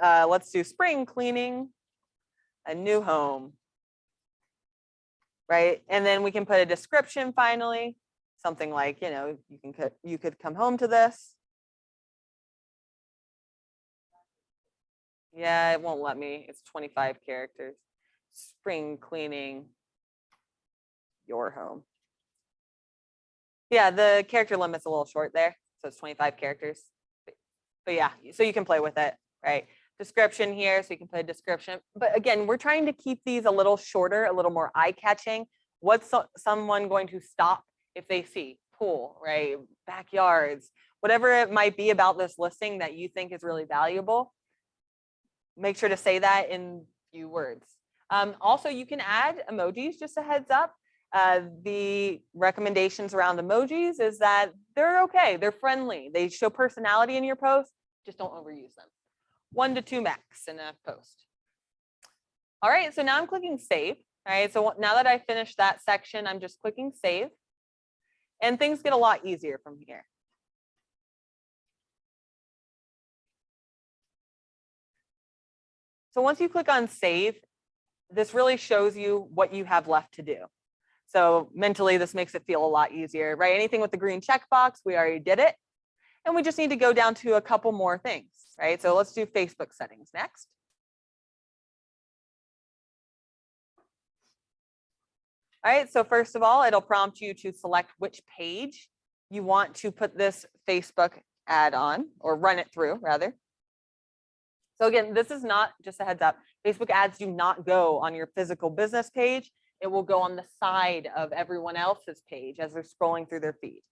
let's do spring cleaning, a new home, right? And then we can put a description finally, something like, you know, you could come home to this. Yeah, it won't let me. It's 25 characters. Spring cleaning your home. Yeah, the character limit's a little short there. So it's 25 characters. But yeah, so you can play with it, right? Description here, so you can put a description. But again, we're trying to keep these a little shorter, a little more eye-catching. What's someone going to stop if they see? Pool, right? Backyards, whatever it might be about this listing that you think is really valuable. Make sure to say that in few words. Also, you can add emojis, just a heads up. The recommendations around emojis is that they're okay. They're friendly. They show personality in your post. Just don't overuse them. 1 to 2 max in a post. All right, so now I'm clicking save. All right, so now that I finished that section, I'm just clicking save. And things get a lot easier from here. So once you click on save, this really shows you what you have left to do. So mentally, this makes it feel a lot easier, right? Anything with the green checkbox, we already did it. And we just need to go down to a couple more things, right? So let's do Facebook settings next. All right, so first of all, it'll prompt you to select which page you want to put this Facebook ad on, or run it through, rather. So again, this is not, just a heads up, Facebook ads do not go on your physical business page. It will go on the side of everyone else's page as they're scrolling through their feed.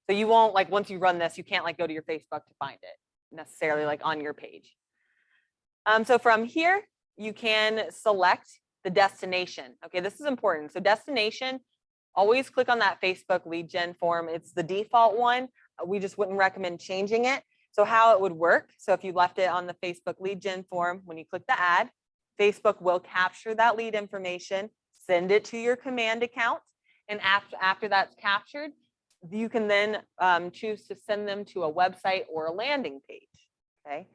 So you won't, like, once you run this, you can't like go to your Facebook to find it necessarily like on your page. So from here, you can select the destination. Okay, this is important. So destination, always click on that Facebook lead gen form. It's the default one. We just wouldn't recommend changing it. So how it would work, so if you left it on the Facebook lead gen form, when you click the ad, Facebook will capture that lead information, send it to your command account, and after that's captured, you can then choose to send them to a website or a landing page, okay?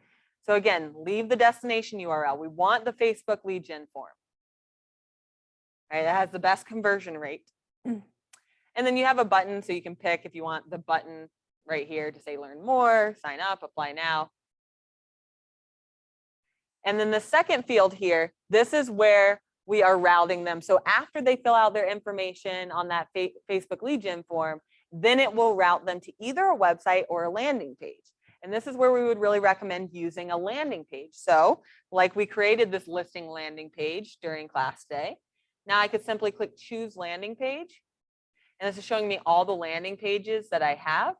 So again, leave the destination URL. We want the Facebook lead gen form. All right, it has the best conversion rate. And then you have a button, so you can pick if you want the button right here to say learn more, sign up, apply now. And then the second field here, this is where we are routing them. So after they fill out their information on that Facebook lead gen form, then it will route them to either a website or a landing page. And this is where we would really recommend using a landing page. So like we created this listing landing page during class day. Now I could simply click choose landing page. And this is showing me all the landing pages that I have.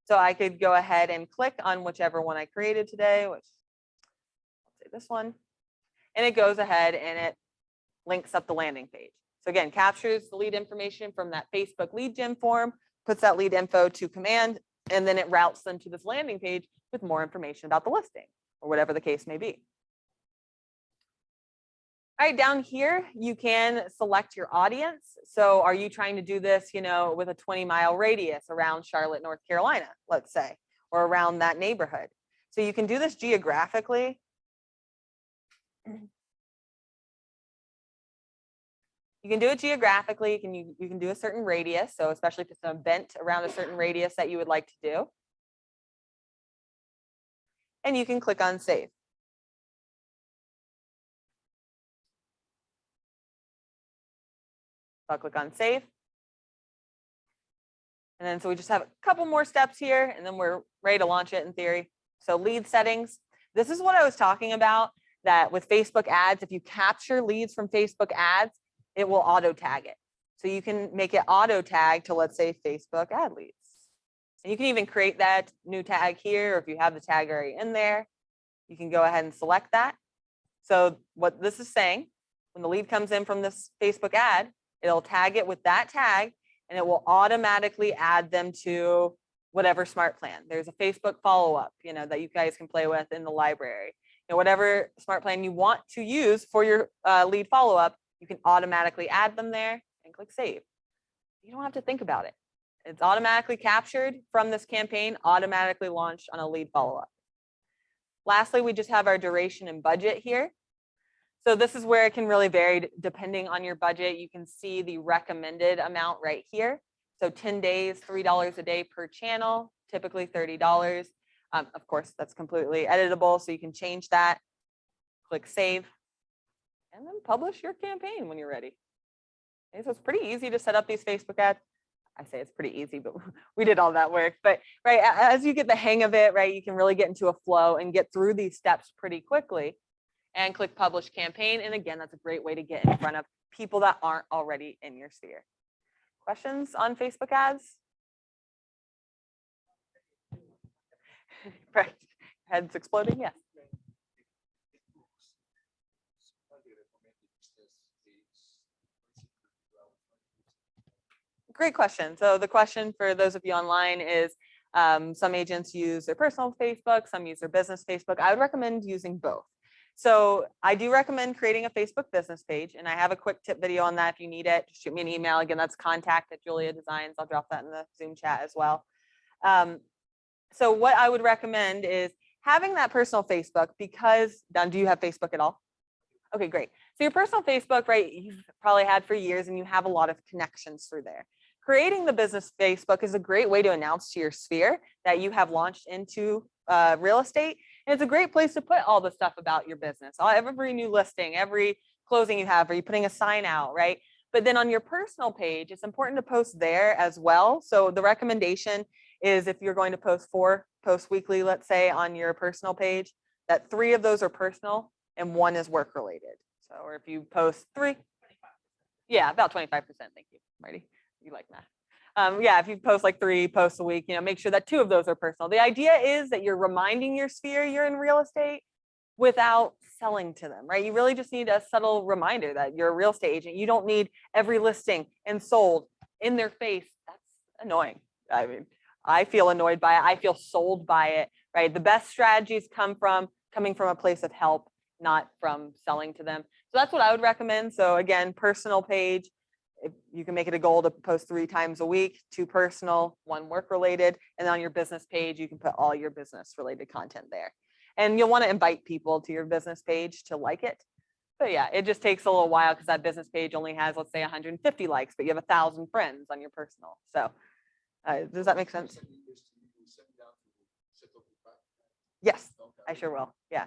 So I could go ahead and click on whichever one I created today, which I'll say this one. And it goes ahead and it links up the landing page. So again, captures the lead information from that Facebook lead gen form, puts that lead info to command, and then it routes them to this landing page with more information about the listing or whatever the case may be. All right, down here, you can select your audience. So are you trying to do this, with a 20-mile radius around Charlotte, North Carolina, let's say, or around that neighborhood? So you can do this geographically. You can do it geographically. You can do a certain radius. So especially if it's an event around a certain radius that you would like to do. And you can click on save. I'll click on save. And then so we just have a couple more steps here and then we're ready to launch it in theory. So lead settings. This is what I was talking about, that with Facebook ads, if you capture leads from Facebook ads, it will auto tag it. So you can make it auto tag to, let's say, Facebook ad leads. And you can even create that new tag here, or if you have the tag already in there, you can go ahead and select that. So what this is saying, when the lead comes in from this Facebook ad, it'll tag it with that tag and it will automatically add them to whatever smart plan. There's a Facebook follow-up, that you guys can play with in the library. Whatever smart plan you want to use for your lead follow-up, you can automatically add them there and click save. You don't have to think about it. It's automatically captured from this campaign, automatically launched on a lead follow-up. Lastly, we just have our duration and budget here. So this is where it can really vary depending on your budget. You can see the recommended amount right here. So 10 days, $3 a day per channel, typically $30. Of course, that's completely editable, so you can change that. Click save, and then publish your campaign when you're ready. Okay, so it's pretty easy to set up these Facebook ads. I say it's pretty easy, but we did all that work. But right, as you get the hang of it, right, you can really get into a flow and get through these steps pretty quickly. And click publish campaign. And again, that's a great way to get in front of people that aren't already in your sphere. Questions on Facebook ads? Right, heads exploding, yes. Great question. So the question for those of you online is, some agents use their personal Facebook, some use their business Facebook. I would recommend using both. So I do recommend creating a Facebook business page, and I have a quick tip video on that. If you need it, just shoot me an email. Again, that's contact@JuLeah Designs. I'll drop that in the Zoom chat as well. So what I would recommend is having that personal Facebook, because, Don, do you have Facebook at all? Okay, great. So your personal Facebook, right, you've probably had for years and you have a lot of connections through there. Creating the business Facebook is a great way to announce to your sphere that you have launched into real estate. And it's a great place to put all the stuff about your business. Every new listing, every closing you have, are you putting a sign out, right? But then on your personal page, it's important to post there as well. So the recommendation is, if you're going to post 4 posts weekly, let's say, on your personal page, that 3 of those are personal and 1 is work related. So, or if you post 3, yeah, about 25%. Thank you, Marty. You like math. Yeah, if you post like 3 posts a week, make sure that 2 of those are personal. The idea is that you're reminding your sphere you're in real estate without selling to them, right? You really just need a subtle reminder that you're a real estate agent. You don't need every listing and sold in their face. That's annoying. I mean, I feel annoyed by it. I feel sold by it, right? The best strategies coming from a place of help, not from selling to them. So that's what I would recommend. So again, personal page, if you can make it a goal to post 3 times a week, 2 personal, 1 work related. And on your business page, you can put all your business related content there. And you'll want to invite people to your business page to like it. But yeah, it just takes a little while because that business page only has, let's say, 150 likes, but you have 1,000 friends on your personal. So Does that make sense? Yes, I sure will. Yeah.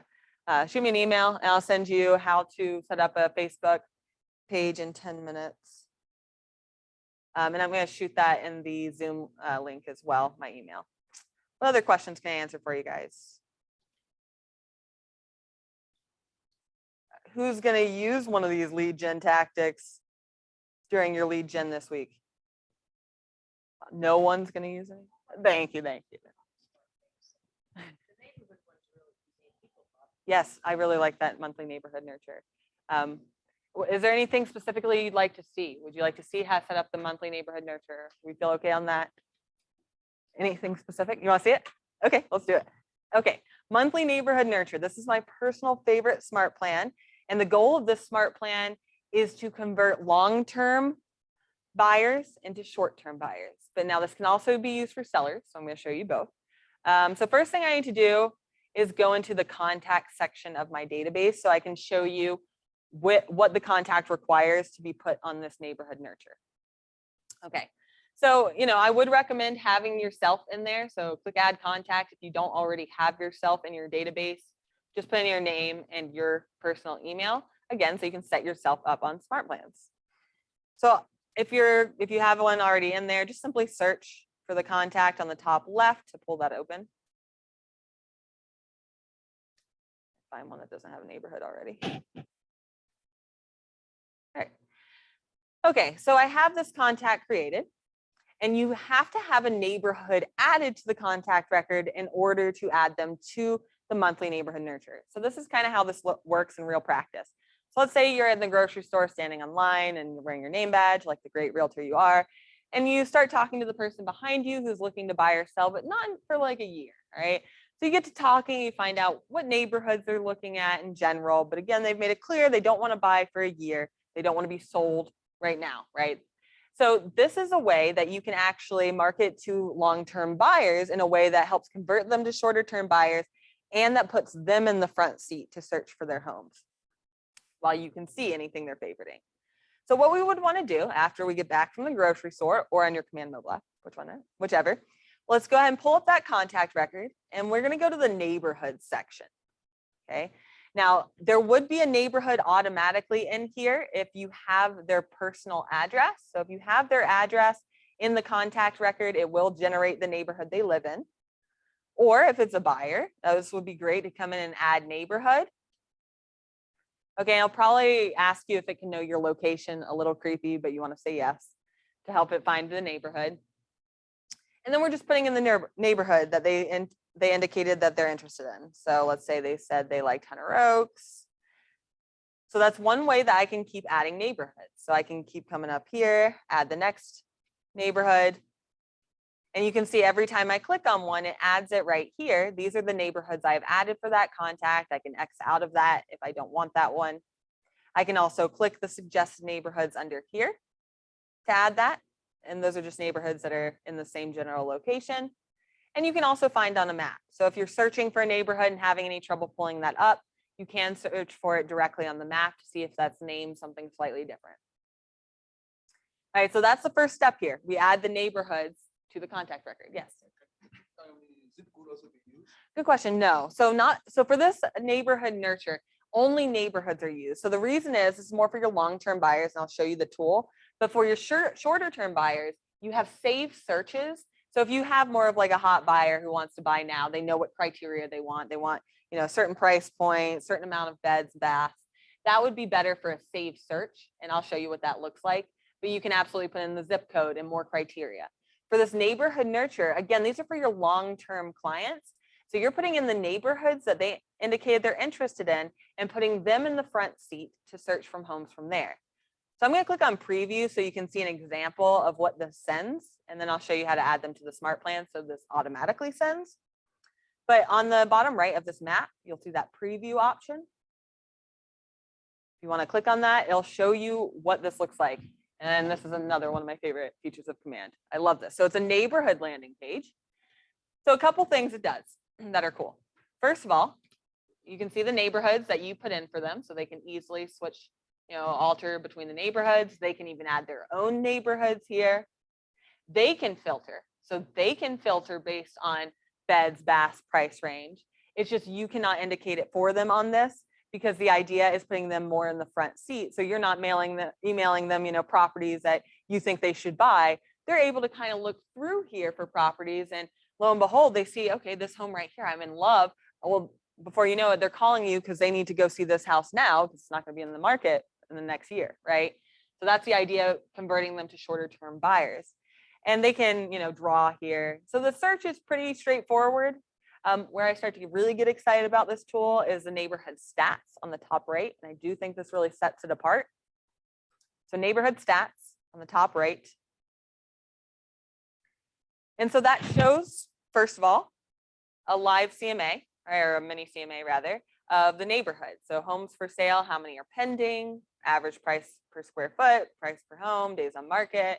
Shoot me an email and I'll send you how to set up a Facebook page in 10 minutes. And I'm going to shoot that in the Zoom link as well, my email. What other questions can I answer for you guys? Who's going to use one of these lead gen tactics during your lead gen this week? No one's going to use it. Thank you. Thank you. Yes, I really like that monthly neighborhood nurture. Is there anything specifically you'd like to see? Would you like to see how to set up the monthly neighborhood nurture? We feel okay on that? Anything specific? You want to see it? Okay, let's do it. Okay, monthly neighborhood nurture. This is my personal favorite smart plan. And the goal of this smart plan is to convert long-term buyers into short-term buyers. But now this can also be used for sellers. So I'm going to show you both. So first thing I need to do is go into the contact section of my database so I can show you what the contact requires to be put on this neighborhood nurture. Okay, so I would recommend having yourself in there. So click add contact if you don't already have yourself in your database. Just put in your name and your personal email again, so you can set yourself up on smart plans. So if you have one already in there, just simply search for the contact on the top left to pull that open. Find one that doesn't have a neighborhood already. All right. Okay, so I have this contact created, and you have to have a neighborhood added to the contact record in order to add them to the monthly neighborhood nurture. So this is kind of how this works in real practice. So let's say you're in the grocery store standing in line and you're wearing your name badge like the great realtor you are, and you start talking to the person behind you who's looking to buy or sell, but not for like a year, right? So you get to talking, you find out what neighborhoods they're looking at in general. But again, they've made it clear they don't want to buy for a year. They don't want to be sold right now, right? So this is a way that you can actually market to long-term buyers in a way that helps convert them to shorter-term buyers and that puts them in the front seat to search for their homes while you can see anything they're favoriting. So what we would want to do after we get back from the grocery store or on your command mobile app, whichever, let's go ahead and pull up that contact record, and we're going to go to the neighborhood section. Okay. Now, there would be a neighborhood automatically in here if you have their personal address. So if you have their address in the contact record, it will generate the neighborhood they live in. Or if it's a buyer, those would be great to come in and add neighborhood. Okay, I'll probably ask you if it can know your location, a little creepy, but you want to say yes to help it find the neighborhood. And then we're just putting in the neighborhood that they indicated that they're interested in. So let's say they said they liked Hunter Oaks. So that's one way that I can keep adding neighborhoods. So I can keep coming up here, add the next neighborhood. And you can see every time I click on one, it adds it right here. These are the neighborhoods I've added for that contact. I can X out of that if I don't want that one. I can also click the suggested neighborhoods under here to add that. And those are just neighborhoods that are in the same general location. And you can also find on a map. So if you're searching for a neighborhood and having any trouble pulling that up, you can search for it directly on the map to see if that's named something slightly different. All right, so that's the first step here. We add the neighborhoods to the contact record. Yes. Good question. No. So for this neighborhood nurture, only neighborhoods are used. So the reason is it's more for your long-term buyers, and I'll show you the tool. But for your shorter-term buyers, you have saved searches. So if you have more of like a hot buyer who wants to buy now, they know what criteria they want. They want, a certain price point, certain amount of beds, baths. That would be better for a saved search, and I'll show you what that looks like. But you can absolutely put in the zip code and more criteria. For this neighborhood nurture, again, these are for your long-term clients. So you're putting in the neighborhoods that they indicated they're interested in and putting them in the front seat to search from homes from there. So I'm going to click on preview so you can see an example of what this sends, and then I'll show you how to add them to the smart plan so this automatically sends. But on the bottom right of this map, you'll see that preview option. If you want to click on that, it'll show you what this looks like. And this is another one of my favorite features of Command. I love this. So it's a neighborhood landing page. So a couple things it does that are cool. First of all, you can see the neighborhoods that you put in for them, so they can easily switch, alter between the neighborhoods. They can even add their own neighborhoods here. They can filter. So they can filter based on beds, baths, price range. It's just you cannot indicate it for them on this because the idea is putting them more in the front seat. So you're not emailing them, properties that you think they should buy. They're able to kind of look through here for properties, and lo and behold, they see, okay, this home right here, I'm in love. Well, before you know it, they're calling you because they need to go see this house now because it's not going to be in the market in the next year, right? So that's the idea of converting them to shorter term buyers. And they can, draw here. So the search is pretty straightforward. Where I start to really get excited about this tool is the neighborhood stats on the top right. And I do think this really sets it apart. So neighborhood stats on the top right. And so that shows, first of all, a live CMA, or a mini CMA rather, of the neighborhood. So homes for sale, how many are pending, average price per square foot, price per home, days on market.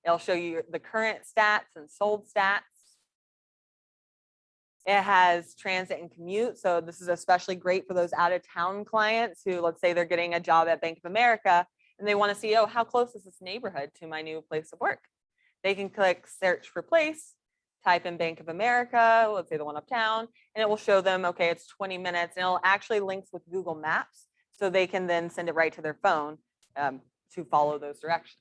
It'll show you the current stats and sold stats. It has transit and commute. So this is especially great for those out of town clients who, let's say they're getting a job at Bank of America and they want to see, oh, how close is this neighborhood to my new place of work? They can click search for place, type in Bank of America, let's say the one uptown, and it will show them, okay, it's 20 minutes. And it'll actually links with Google Maps. So they can then send it right to their phone to follow those directions.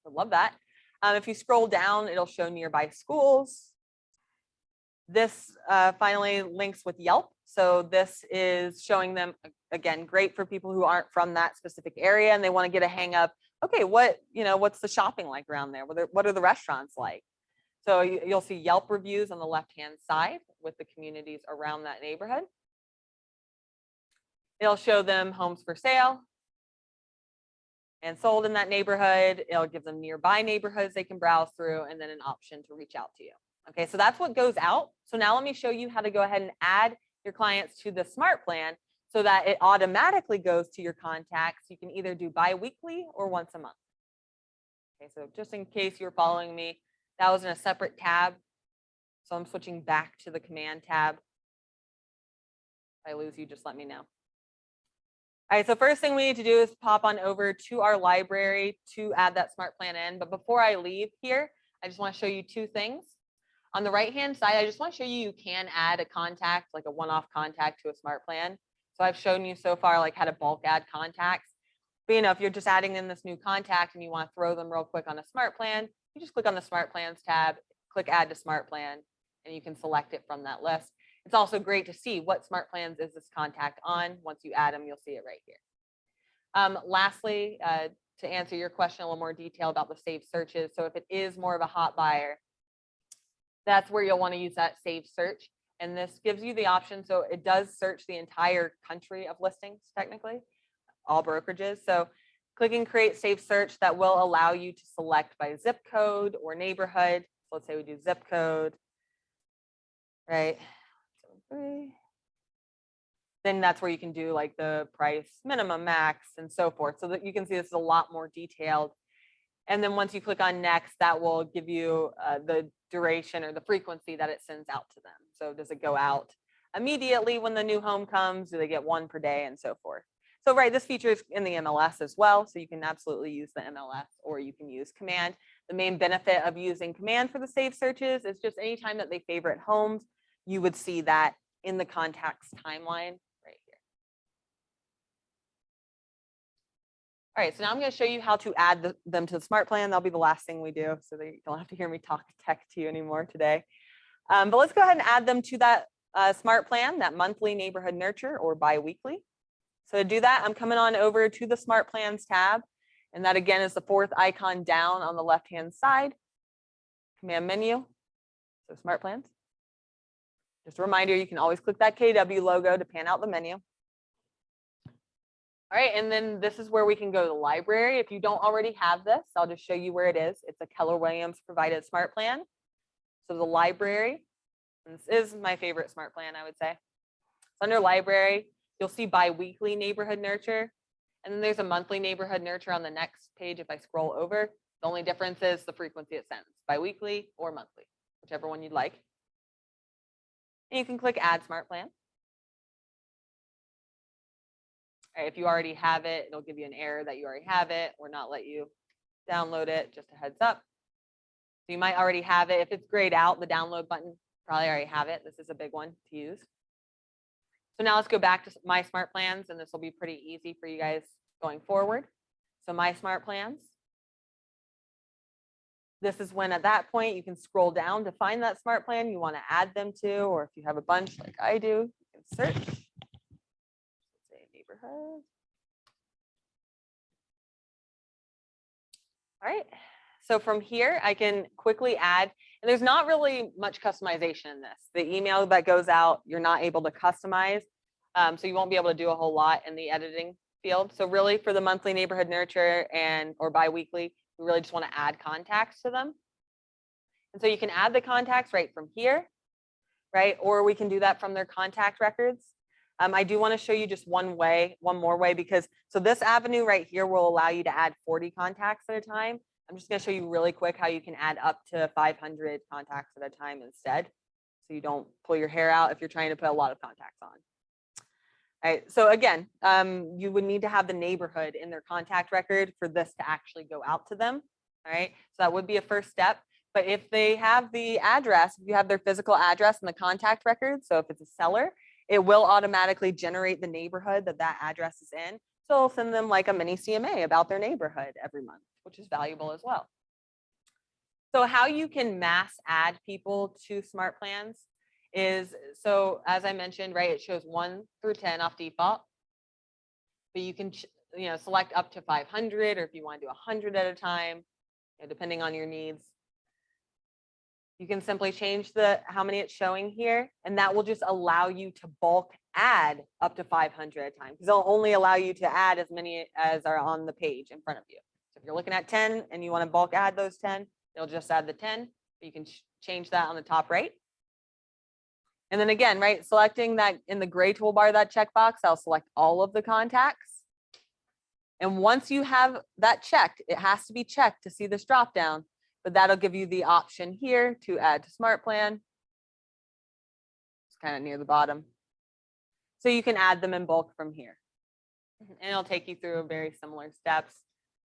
I love that. If you scroll down, it'll show nearby schools. This finally links with Yelp. So this is showing them, again, great for people who aren't from that specific area and they want to get a hang of, okay, what's the shopping like around there? What are the restaurants like? So you'll see Yelp reviews on the left-hand side with the communities around that neighborhood. It'll show them homes for sale and sold in that neighborhood. It'll give them nearby neighborhoods they can browse through, and then an option to reach out to you. Okay, so that's what goes out. So now let me show you how to go ahead and add your clients to the smart plan so that it automatically goes to your contacts. You can either do bi-weekly or once a month. Okay, so just in case you're following me, that was in a separate tab. So I'm switching back to the command tab. If I lose you, just let me know. All right, so first thing we need to do is pop on over to our library to add that smart plan in. But before I leave here, I just want to show you two things. On the right-hand side, I just want to show you can add a contact, like a one-off contact to a smart plan. So I've shown you so far like how to bulk add contacts. But if you're just adding in this new contact and you want to throw them real quick on a smart plan, you just click on the smart plans tab, click add to smart plan, and you can select it from that list. It's also great to see what smart plans is this contact on. Once you add them, you'll see it right here. Lastly, to answer your question in a little more detail about the saved searches. So if it is more of a hot buyer, that's where you'll want to use that saved search. And this gives you the option. So it does search the entire country of listings, technically, all brokerages. So clicking create saved search, that will allow you to select by zip code or neighborhood. So let's say we do zip code, right? Then that's where you can do like the price, minimum, max, and so forth. So that you can see this is a lot more detailed. And then once you click on next, that will give you the duration or the frequency that it sends out to them. So does it go out immediately when the new home comes? Do they get one per day and so forth? So right, this feature is in the MLS as well. So you can absolutely use the MLS or you can use command. The main benefit of using command for the saved searches is just anytime that they favorite homes, you would see that in the contacts timeline right here. All right, so now I'm going to show you how to add them to the smart plan. That'll be the last thing we do, so they don't have to hear me talk tech to you anymore today. But let's go ahead and add them to that smart plan, that monthly neighborhood nurture or bi-weekly. So to do that, I'm coming on over to the smart plans tab. And that again is the fourth icon down on the left-hand side, command menu, so smart plans. Just a reminder, you can always click that KW logo to pan out the menu. All right, and then this is where we can go to the library. If you don't already have this, I'll just show you where it is. It's a Keller Williams provided smart plan. So the library, and this is my favorite smart plan, I would say. So under library, you'll see bi-weekly neighborhood nurture. And then there's a monthly neighborhood nurture on the next page if I scroll over. The only difference is the frequency it sends, bi-weekly or monthly, whichever one you'd like. And you can click add smart plan. All right, if you already have it, it'll give you an error that you already have it or not let you download it, just a heads up. So you might already have it. If it's grayed out, the download button, probably already have it. This is a big one to use. So now let's go back to my smart plans, and this will be pretty easy for you guys going forward. So my smart plans. This is when at that point you can scroll down to find that smart plan you want to add them to, or if you have a bunch like I do, you can search. Let's say neighborhood. All right. So from here, I can quickly add, and there's not really much customization in this. The email that goes out, you're not able to customize. So you won't be able to do a whole lot in the editing field. So really for the monthly neighborhood nurture or biweekly, we really just want to add contacts to them. And so you can add the contacts right from here, right? Or we can do that from their contact records. I do want to show you just one more way, because so this avenue right here will allow you to add 40 contacts at a time. I'm just going to show you really quick how you can add up to 500 contacts at a time instead. So you don't pull your hair out if you're trying to put a lot of contacts on. All right, so again, you would need to have the neighborhood in their contact record for this to actually go out to them. All right, so that would be a first step. But if they have the address, if you have their physical address in the contact record, so if it's a seller, it will automatically generate the neighborhood that address is in. So it'll send them like a mini CMA about their neighborhood every month, which is valuable as well. So how you can mass add people to smart plans is, so as I mentioned, right, it shows 1 through 10 off default, but you can select up to 500, or if you want to do 100 at a time, depending on your needs. You can simply change how many it's showing here, and that will just allow you to bulk add up to 500 at a time, because they'll only allow you to add as many as are on the page in front of you. So if you're looking at 10 and you want to bulk add those 10, it'll just add the 10. You can change that on the top right. And then again, right, selecting that in the gray toolbar, that checkbox, I'll select all of the contacts. And once you have that checked, it has to be checked to see this drop down, but that'll give you the option here to add to smart plan. It's kind of near the bottom. So you can add them in bulk from here. And it'll take you through very similar steps.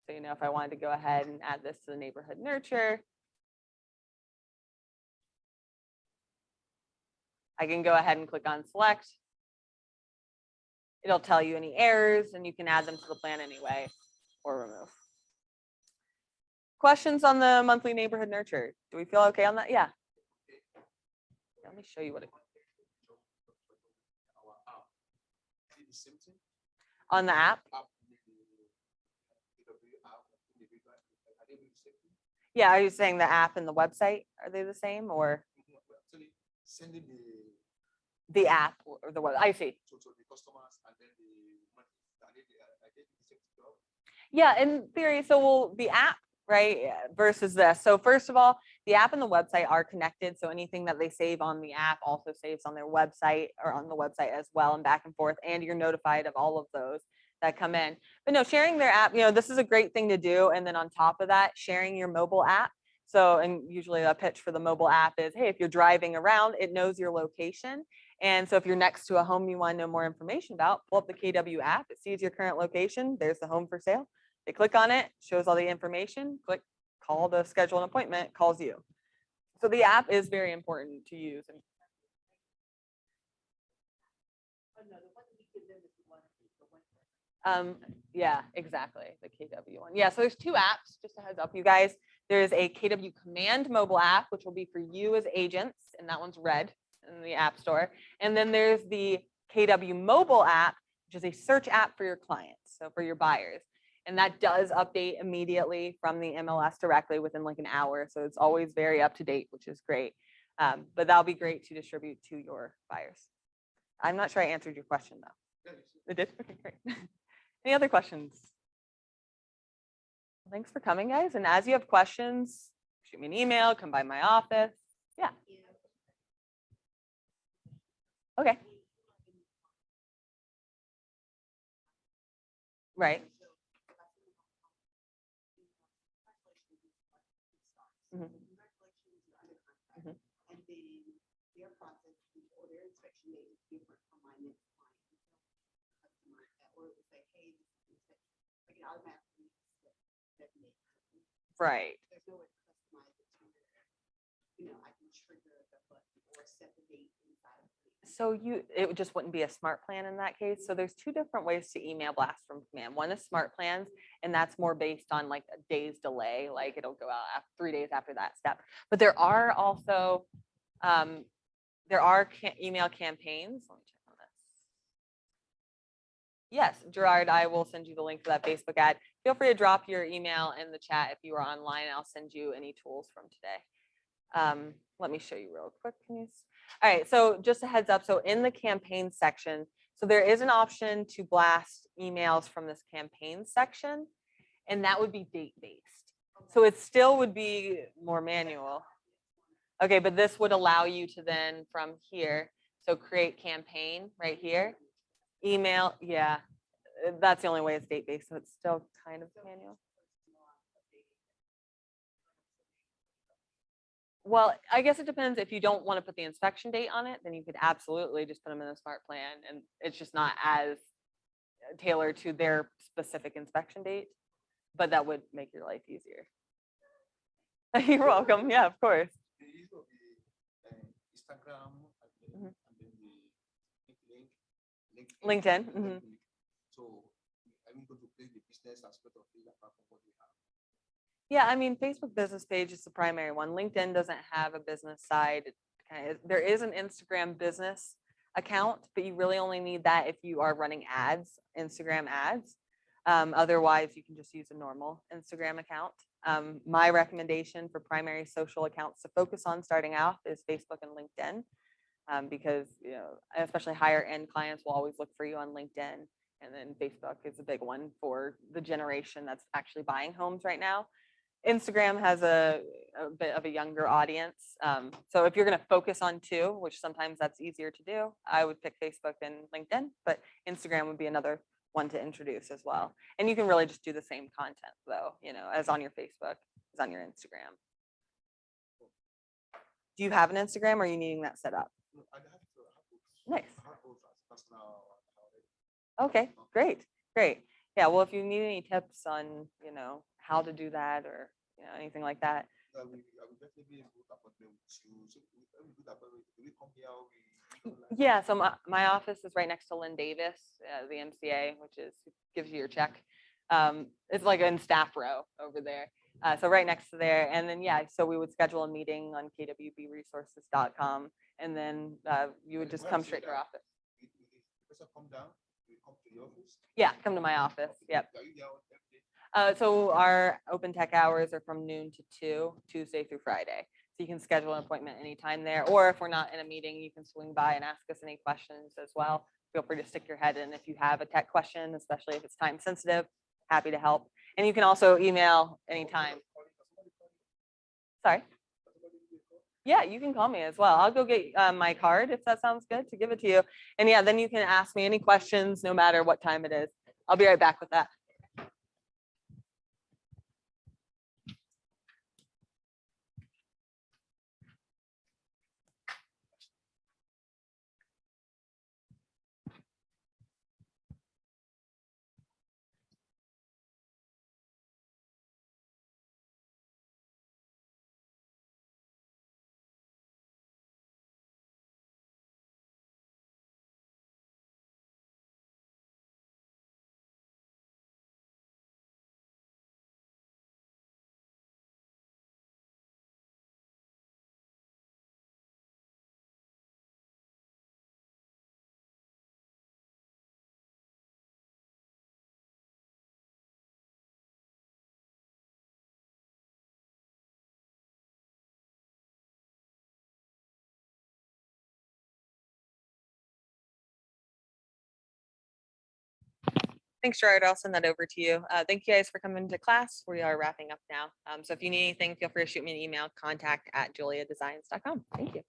So, if I wanted to go ahead and add this to the neighborhood nurture, I can go ahead and click on select. It'll tell you any errors, and you can add them to the plan anyway or remove. Questions on the monthly neighborhood nurture? Do we feel okay on that? Yeah. Let me show you what it on the app. Yeah, are you saying the app and the website, are they the same, or sending the app or the web? I see. to the customers and then the money. Yeah, in theory, so the app, right, versus this. So first of all, the app and the website are connected. So anything that they save on the app also saves on their website or on the website as well, and back and forth. And you're notified of all of those that come in. But no, sharing their app, this is a great thing to do. And then on top of that, sharing your mobile app. So, and usually a pitch for the mobile app is, hey, if you're driving around, it knows your location. And so if you're next to a home you want to know more information about, pull up the KW app. It sees your current location. There's the home for sale. They click on it, shows all the information, click call to schedule an appointment, calls you. So the app is very important to use. Yeah, exactly. The KW one. Yeah, so there's 2 apps, just a heads up, you guys. There's a KW Command mobile app, which will be for you as agents, and that one's red in the App Store. And then there's the KW mobile app, which is a search app for your clients, so for your buyers. And that does update immediately from the MLS directly within like an hour. So it's always very up to date, which is great. But that'll be great to distribute to your buyers. I'm not sure I answered your question though. It did? Okay, great. Any other questions? Thanks for coming, guys. And as you have questions, shoot me an email, come by my office. Yeah. Okay. Right. Mhm. Mhm. And then their process or their inspection date is different from my next client. Customer or it would say, hey, this is inspection. Like it automatically Right. there's no way to customize it to I can trigger the button or set the date inside of it. So it just wouldn't be a smart plan in that case. So there's two different ways to email blast from command. One is smart plans, and that's more based on like a day's delay, like it'll go out 3 days after that step. But there are also, email campaigns. Let me check on this. Yes, Gerard, I will send you the link for that Facebook ad. Feel free to drop your email in the chat if you are online. I'll send you any tools from today. Let me show you real quick. All right, so just a heads up. So in the campaign section, so there is an option to blast emails from this campaign section, and that would be date-based. So it still would be more manual. Okay, but this would allow you to then from here, so create campaign right here, email, yeah, that's the only way it's date-based, so it's still kind of manual. Well, I guess it depends. If you don't want to put the inspection date on it, then you could absolutely just put them in a smart plan, and it's just not as tailored to their specific inspection date, but that would make your life easier. You're welcome. Yeah, of course. The use of the Instagram and then the LinkedIn, link. So I'm going to play the business aspect of it apart from what we have. Yeah, I mean, Facebook business page is the primary one. LinkedIn doesn't have a business side. There is an Instagram business account, but you really only need that if you are running ads, Instagram ads. Otherwise, you can just use a normal Instagram account. My recommendation for primary social accounts to focus on starting off is Facebook and LinkedIn, because especially higher end clients will always look for you on LinkedIn, and then Facebook is a big one for the generation that's actually buying homes right now. Instagram has a bit of a younger audience. So if you're going to focus on two, which sometimes that's easier to do, I would pick Facebook and LinkedIn, but Instagram would be another one to introduce as well. And you can really just do the same content though, as on your Facebook, as on your Instagram. Do you have an Instagram or are you needing that set up? No, I have both. Nice. I have both as personal. Okay, great. Yeah, well, if you need any tips on, how to do that or, anything like that. I will definitely be able to appointment with you. So when we do that, will we come here? Yeah, so my office is right next to Lynn Davis, the MCA, which gives you your check. It's like in staff row over there. So right next to there. And then, yeah, so we would schedule a meeting on kwbresources.com. And then you would just come straight to our office. Will the person come down? Will you come to the office? Yeah, come to my office. Yep. Are you there every day? So our open tech hours are from noon to 2, Tuesday through Friday. So you can schedule an appointment anytime there, or if we're not in a meeting, you can swing by and ask us any questions as well. Feel free to stick your head in if you have a tech question, especially if it's time sensitive, happy to help. And you can also email anytime. Sorry. Yeah, you can call me as well. I'll go get my card if that sounds good to give it to you. And yeah, then you can ask me any questions no matter what time it is. I'll be right back with that. Thanks, Gerard. I'll send that over to you. Thank you guys for coming to class. We are wrapping up now. So if you need anything, feel free to shoot me an email, contact@juleahdesigns.com. Thank you.